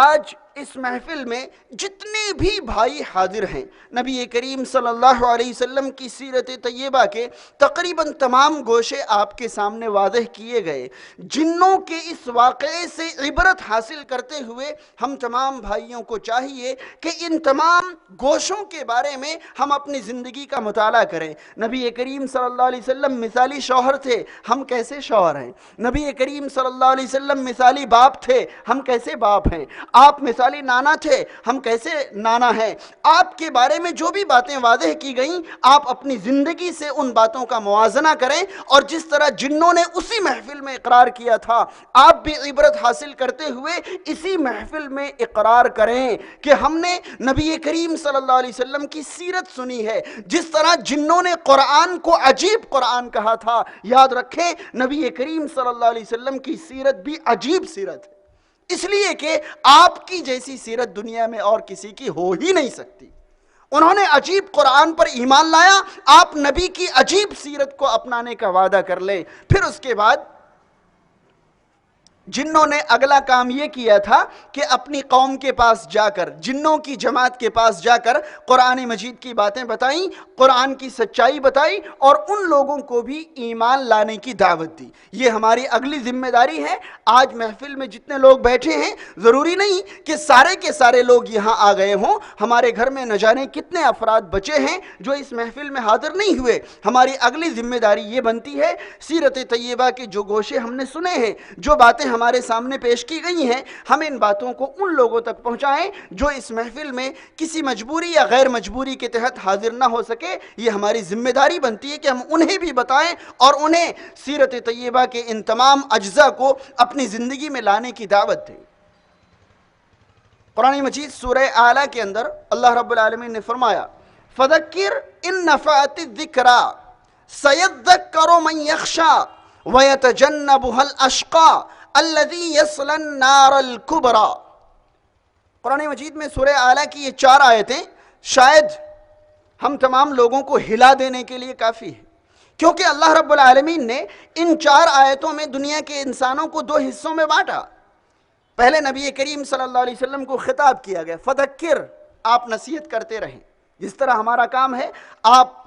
آج اس محفل میں جتنے بھی بھائی حاضر ہیں، نبی کریم صلی اللہ علیہ وسلم کی سیرت طیبہ کے تقریباً تمام گوشے آپ کے سامنے واضح کیے گئے۔ جنوں کے اس واقعے سے عبرت حاصل کرتے ہوئے ہم تمام بھائیوں کو چاہیے کہ ان تمام گوشوں کے بارے میں ہم اپنی زندگی کا مطالعہ کریں۔ نبی کریم صلی اللہ علیہ وسلم مثالی شوہر تھے، ہم کیسے شوہر ہیں؟ نبی کریم صلی اللہ علیہ وسلم مثالی باپ تھے، ہم کیسے باپ ہیں؟ آپ مثالی نانا تھے، ہم کیسے نانا ہیں؟ آپ کے بارے میں جو بھی باتیں واضح کی گئیں، آپ اپنی زندگی سے ان باتوں کا موازنہ کریں، اور جس طرح جنوں نے اسی محفل میں اقرار کیا تھا، آپ بھی عبرت حاصل کرتے ہوئے اسی محفل میں اقرار کریں کہ ہم نے نبی کریم صلی اللہ علیہ وسلم کی سیرت سنی ہے۔ جس طرح جنوں نے قرآن کو عجیب قرآن کہا تھا، یاد رکھیں نبی کریم صلی اللہ علیہ وسلم کی سیرت بھی عجیب سیرت ہے، اس لیے کہ آپ کی جیسی سیرت دنیا میں اور کسی کی ہو ہی نہیں سکتی۔ انہوں نے عجیب قرآن پر ایمان لایا، آپ نبی کی عجیب سیرت کو اپنانے کا وعدہ کر لیں۔ پھر اس کے بعد جنوں نے اگلا کام یہ کیا تھا کہ اپنی قوم کے پاس جا کر، جنوں کی جماعت کے پاس جا کر قرآن مجید کی باتیں بتائیں، قرآن کی سچائی بتائی، اور ان لوگوں کو بھی ایمان لانے کی دعوت دی۔ یہ ہماری اگلی ذمہ داری ہے۔ آج محفل میں جتنے لوگ بیٹھے ہیں، ضروری نہیں کہ سارے کے سارے لوگ یہاں آ گئے ہوں، ہمارے گھر میں نہ جانے کتنے افراد بچے ہیں جو اس محفل میں حاضر نہیں ہوئے۔ ہماری اگلی ذمہ داری یہ بنتی ہے، سیرت طیبہ کے جو گوشے ہم نے سنے ہیں، جو باتیں ہمارے سامنے پیش کی گئی ہیں، ہم ان باتوں کو ان لوگوں تک پہنچائیں جو اس محفل میں کسی مجبوری یا غیر مجبوری کے تحت حاضر نہ ہو سکے۔ یہ ہماری ذمہ داری بنتی ہے کہ ہم انہیں بھی بتائیں اور انہیں سیرت طیبہ کے ان تمام اجزاء کو اپنی زندگی میں لانے کی دعوت دیں۔ قرآن مجید سورہ اعلیٰ کے اندر اللہ رب العالمین نے فرمایا، فذکر ان نفعت الذکریٰ سیذکر من یخشی ویتجنبها الاشقی الذی یصلی النار الکبریٰ۔ قرآن مجید میں سورہ اعلیٰ کی یہ 4 آیتیں شاید ہم تمام لوگوں کو ہلا دینے کے لیے کافی ہے، کیونکہ اللہ رب العالمین نے ان 4 آیتوں میں دنیا کے انسانوں کو 2 حصوں میں بانٹا۔ پہلے نبی کریم صلی اللہ علیہ وسلم کو خطاب کیا گیا، فذکر، آپ نصیحت کرتے رہیں۔ جس طرح ہمارا کام ہے، آپ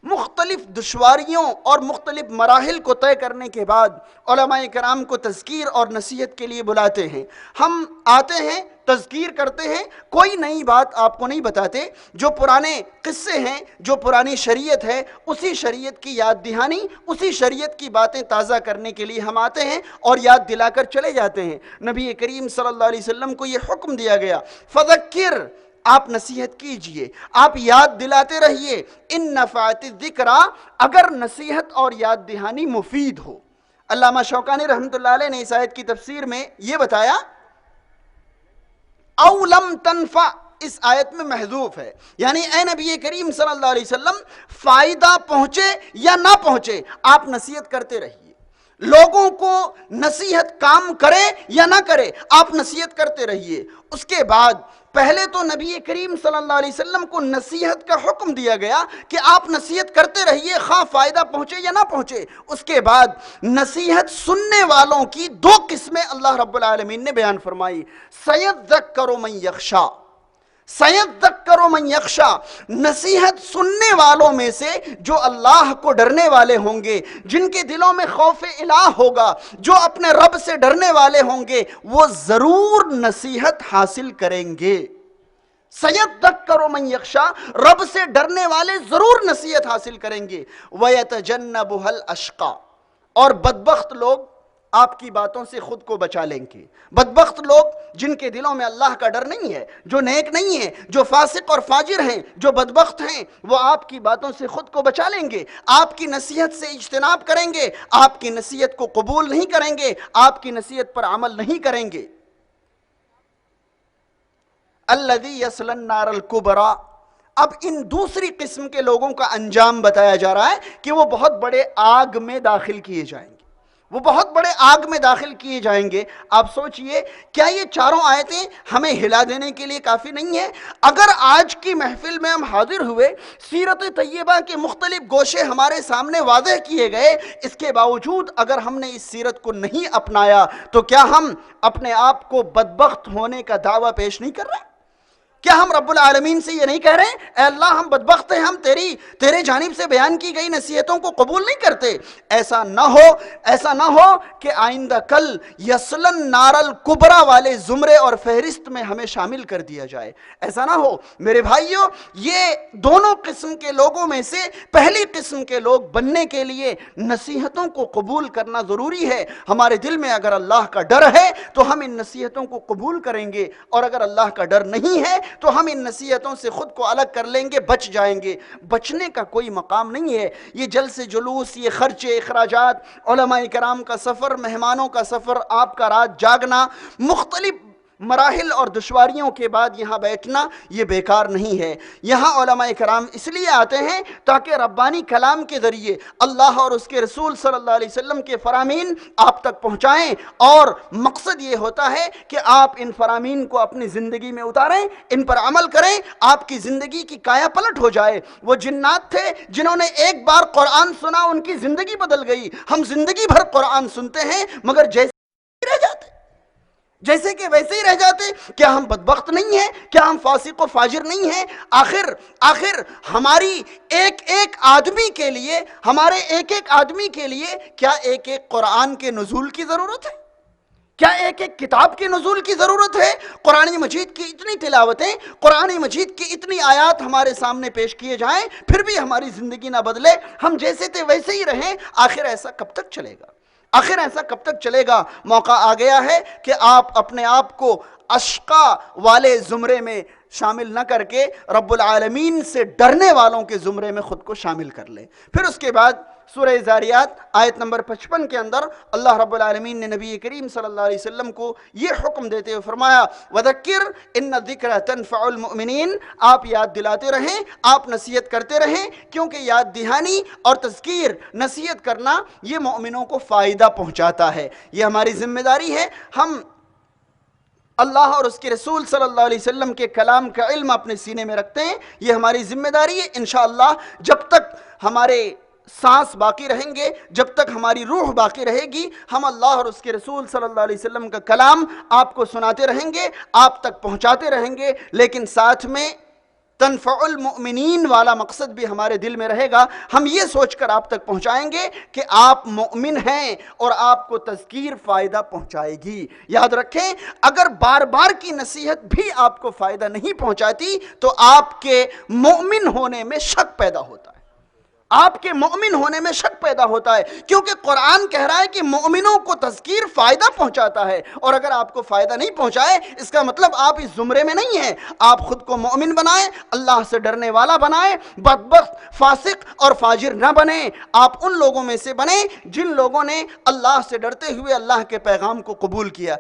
مختلف دشواریوں اور مختلف مراحل کو طے کرنے کے بعد علماء کرام کو تذکیر اور نصیحت کے لیے بلاتے ہیں۔ ہم آتے ہیں، تذکیر کرتے ہیں، کوئی نئی بات آپ کو نہیں بتاتے، جو پرانے قصے ہیں، جو پرانی شریعت ہے، اسی شریعت کی یاد دہانی، اسی شریعت کی باتیں تازہ کرنے کے لیے ہم آتے ہیں اور یاد دلا کر چلے جاتے ہیں۔ نبی کریم صلی اللہ علیہ وسلم کو یہ حکم دیا گیا، فذکر، آپ نصیحت کیجئے، آپ یاد دلاتے رہیے، ان نفعت الذکریٰ، اگر نصیحت اور یاد دہانی مفید ہو۔ علامہ شوکانی رحمۃ اللہ علیہ نے اس آیت کی تفسیر میں یہ بتایا، او لم تنفع، اس آیت میں محذوف ہے، یعنی اے نبی کریم صلی اللہ علیہ وسلم، فائدہ پہنچے یا نہ پہنچے، آپ نصیحت کرتے رہیے۔ لوگوں کو نصیحت کام کرے یا نہ کرے، آپ نصیحت کرتے رہیے۔ اس کے بعد پہلے تو نبی کریم صلی اللہ علیہ وسلم کو نصیحت کا حکم دیا گیا کہ آپ نصیحت کرتے رہیے، خواہ فائدہ پہنچے یا نہ پہنچے۔ اس کے بعد نصیحت سننے والوں کی 2 قسمیں اللہ رب العالمین نے بیان فرمائی، سیذکر من یخشی، سیذکر من یخشی، نصیحت سننے والوں میں سے جو اللہ کو ڈرنے والے ہوں گے، جن کے دلوں میں خوف الہ ہوگا، جو اپنے رب سے ڈرنے والے ہوں گے، وہ ضرور نصیحت حاصل کریں گے۔ سیذکر من یخشی، رب سے ڈرنے والے ضرور نصیحت حاصل کریں گے۔ ویتجنبها الاشقی، اور بدبخت لوگ، آپ کی باتوں سے خود کو بچا لیں گے۔ بدبخت لوگ جن کے دلوں میں اللہ کا ڈر نہیں ہے، جو نیک نہیں ہیں، جو فاسق اور فاجر ہیں، جو بدبخت ہیں، وہ آپ کی باتوں سے خود کو بچا لیں گے، آپ کی نصیحت سے اجتناب کریں گے، آپ کی نصیحت کو قبول نہیں کریں گے، آپ کی نصیحت پر عمل نہیں کریں گے۔ الذی یصلی النار الکبریٰ، اب ان دوسری قسم کے لوگوں کا انجام بتایا جا رہا ہے کہ وہ بہت بڑے آگ میں داخل کیے جائیں گے، وہ بہت بڑے آگ میں داخل کیے جائیں گے۔ آپ سوچئے کیا یہ چاروں آیتیں ہمیں ہلا دینے کے لیے کافی نہیں ہیں؟ اگر آج کی محفل میں ہم حاضر ہوئے، سیرت طیبہ کے مختلف گوشے ہمارے سامنے واضح کیے گئے، اس کے باوجود اگر ہم نے اس سیرت کو نہیں اپنایا تو کیا ہم اپنے آپ کو بدبخت ہونے کا دعویٰ پیش نہیں کر رہے؟ کیا ہم رب العالمین سے یہ نہیں کہہ رہے ہیں اے اللہ ہم بدبخت ہیں، ہم تیرے جانب سے بیان کی گئی نصیحتوں کو قبول نہیں کرتے؟ ایسا نہ ہو کہ آئندہ کل یصلن نار الکبریٰ والے زمرے اور فہرست میں ہمیں شامل کر دیا جائے۔ ایسا نہ ہو میرے بھائیوں، یہ دونوں قسم کے لوگوں میں سے پہلی قسم کے لوگ بننے کے لیے نصیحتوں کو قبول کرنا ضروری ہے۔ ہمارے دل میں اگر اللہ کا ڈر ہے تو ہم ان نصیحتوں کو قبول کریں گے، اور اگر اللہ کا ڈر نہیں ہے تو ہم ان نصیحتوں سے خود کو الگ کر لیں گے، بچ جائیں گے۔ بچنے کا کوئی مقام نہیں ہے۔ یہ جلسے جلوس، یہ خرچے اخراجات، علماء کرام کا سفر، مہمانوں کا سفر، آپ کا رات جاگنا، مختلف مراحل اور دشواریوں کے بعد یہاں بیٹھنا، یہ بیکار نہیں ہے۔ یہاں علماء کرام اس لیے آتے ہیں تاکہ ربانی کلام کے ذریعے اللہ اور اس کے رسول صلی اللہ علیہ وسلم کے فرامین آپ تک پہنچائیں، اور مقصد یہ ہوتا ہے کہ آپ ان فرامین کو اپنی زندگی میں اتاریں، ان پر عمل کریں، آپ کی زندگی کی کایا پلٹ ہو جائے۔ وہ جنات تھے جنہوں نے ایک بار قرآن سنا، ان کی زندگی بدل گئی۔ ہم زندگی بھر قرآن سنتے ہیں مگر جیسے رہ جاتے، جیسے کہ ویسے ہی رہ جاتے۔ کیا ہم بدبخت نہیں ہیں؟ کیا ہم فاسق و فاجر نہیں ہیں؟ آخر ہماری ایک ایک آدمی کے لیے، ہمارے ایک ایک آدمی کے لیے کیا ایک ایک قرآن کے نزول کی ضرورت ہے؟ کیا ایک ایک کتاب کے نزول کی ضرورت ہے؟ قرآن مجید کی اتنی تلاوتیں، قرآن مجید کی اتنی آیات ہمارے سامنے پیش کیے جائیں، پھر بھی ہماری زندگی نہ بدلے، ہم جیسے تھے ویسے ہی رہیں۔ آخر ایسا کب تک چلے گا؟ آخر ایسا کب تک چلے گا؟ موقع آ گیا ہے کہ آپ اپنے آپ کو اشقا والے زمرے میں شامل نہ کر کے رب العالمین سے ڈرنے والوں کے زمرے میں خود کو شامل کر لیں۔ پھر اس کے بعد سورہ زاریات آیت نمبر 55 کے اندر اللہ رب العالمین نے نبی کریم صلی اللہ علیہ وسلم کو یہ حکم دیتے ہوئے فرمایا وَذَكِّرْ إِنَّ الذِّكْرَ تَنْفَعُ الْمُؤْمِنِينَ، آپ یاد دلاتے رہیں، آپ نصیحت کرتے رہیں، کیونکہ یاد دہانی اور تذکیر، نصیحت کرنا یہ مومنوں کو فائدہ پہنچاتا ہے۔ یہ ہماری ذمہ داری ہے، ہم اللہ اور اس کے رسول صلی اللہ علیہ وسلم کے کلام کا علم اپنے سینے میں رکھتے ہیں، یہ ہماری ذمہ داری ہے۔ انشاءاللہ جب تک ہمارے سانس باقی رہیں گے، جب تک ہماری روح باقی رہے گی، ہم اللہ اور اس کے رسول صلی اللہ علیہ وسلم کا کلام آپ کو سناتے رہیں گے، آپ تک پہنچاتے رہیں گے، لیکن ساتھ میں تنفع المؤمنین والا مقصد بھی ہمارے دل میں رہے گا۔ ہم یہ سوچ کر آپ تک پہنچائیں گے کہ آپ مؤمن ہیں اور آپ کو تذکیر فائدہ پہنچائے گی۔ یاد رکھیں، اگر بار بار کی نصیحت بھی آپ کو فائدہ نہیں پہنچاتی تو آپ کے مؤمن ہونے میں شک پیدا ہوتا ہے، آپ کے مؤمن ہونے میں شک پیدا ہوتا ہے، کیونکہ قرآن کہہ رہا ہے کہ مؤمنوں کو تذکیر فائدہ پہنچاتا ہے، اور اگر آپ کو فائدہ نہیں پہنچائے اس کا مطلب آپ اس زمرے میں نہیں ہیں۔ آپ خود کو مؤمن بنائیں، اللہ سے ڈرنے والا بنائیں، بدبخت، فاسق اور فاجر نہ بنیں۔ آپ ان لوگوں میں سے بنیں جن لوگوں نے اللہ سے ڈرتے ہوئے اللہ کے پیغام کو قبول کیا۔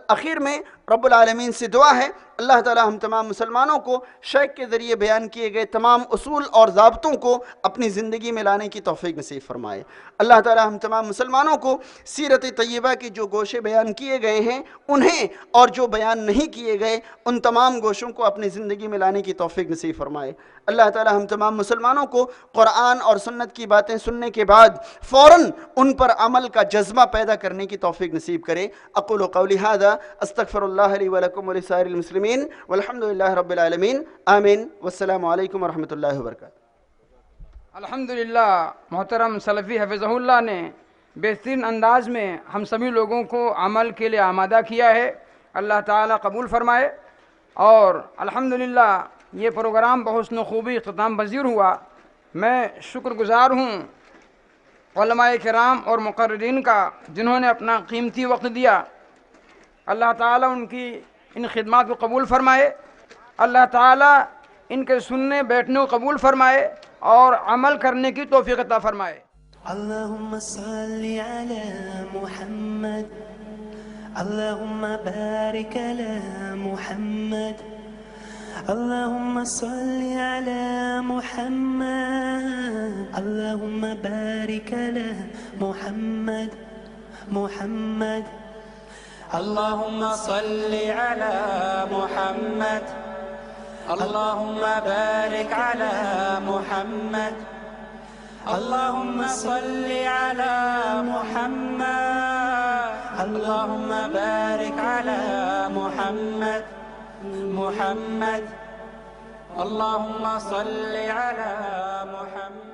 آخر میں رب العالمین سے دعا ہے اللہ تعالی ہم تمام مسلمانوں کو شیخ کے ذریعے بیان کیے گئے تمام اصول اور ضابطوں کو اپنی زندگی میں لانے کی توفیق نصیب فرمائے۔ اللہ تعالی ہم تمام مسلمانوں کو سیرت طیبہ کی جو گوشے بیان کیے گئے ہیں انہیں، اور جو بیان نہیں کیے گئے ان تمام گوشوں کو اپنی زندگی میں لانے کی توفیق نصیب فرمائے۔ اللہ تعالی ہم تمام مسلمانوں کو قرآن اور سنت کی باتیں سننے کے بعد فوراً ان پر عمل کا جذبہ پیدا کرنے کی توفیق نصیب کرے۔ اقول قولی ھذا استغفر اللہ لی ولکم ولسائر المسلمین والحمد للہ رب العالمین، آمین، والسلام علیکم ورحمۃ اللہ وبرکاتہ۔ الحمدللہ محترم سلفی حفظہ اللہ نے بہترین انداز میں ہم سبھی لوگوں کو عمل کے لیے آمادہ کیا ہے، اللہ تعالیٰ قبول فرمائے۔ اور الحمدللہ یہ پروگرام بحسن خوبی اختتام پذیر ہوا۔ میں شکر گزار ہوں علماء کرام اور مقررین کا جنہوں نے اپنا قیمتی وقت دیا، اللہ تعالیٰ ان کی ان خدمات کو قبول فرمائے، اللہ تعالیٰ ان کے سننے بیٹھنے کو قبول فرمائے اور عمل کرنے کی توفیق عطا فرمائے۔ اللهم صل على محمد، اللهم بارك على محمد، اللهم صل على محمد، اللهم بارك على محمد محمد، اللهم صل على محمد، اللهم بارك على محمد، اللهم صل على محمد، اللهم بارك على محمد محمد، اللهم صل على محمد۔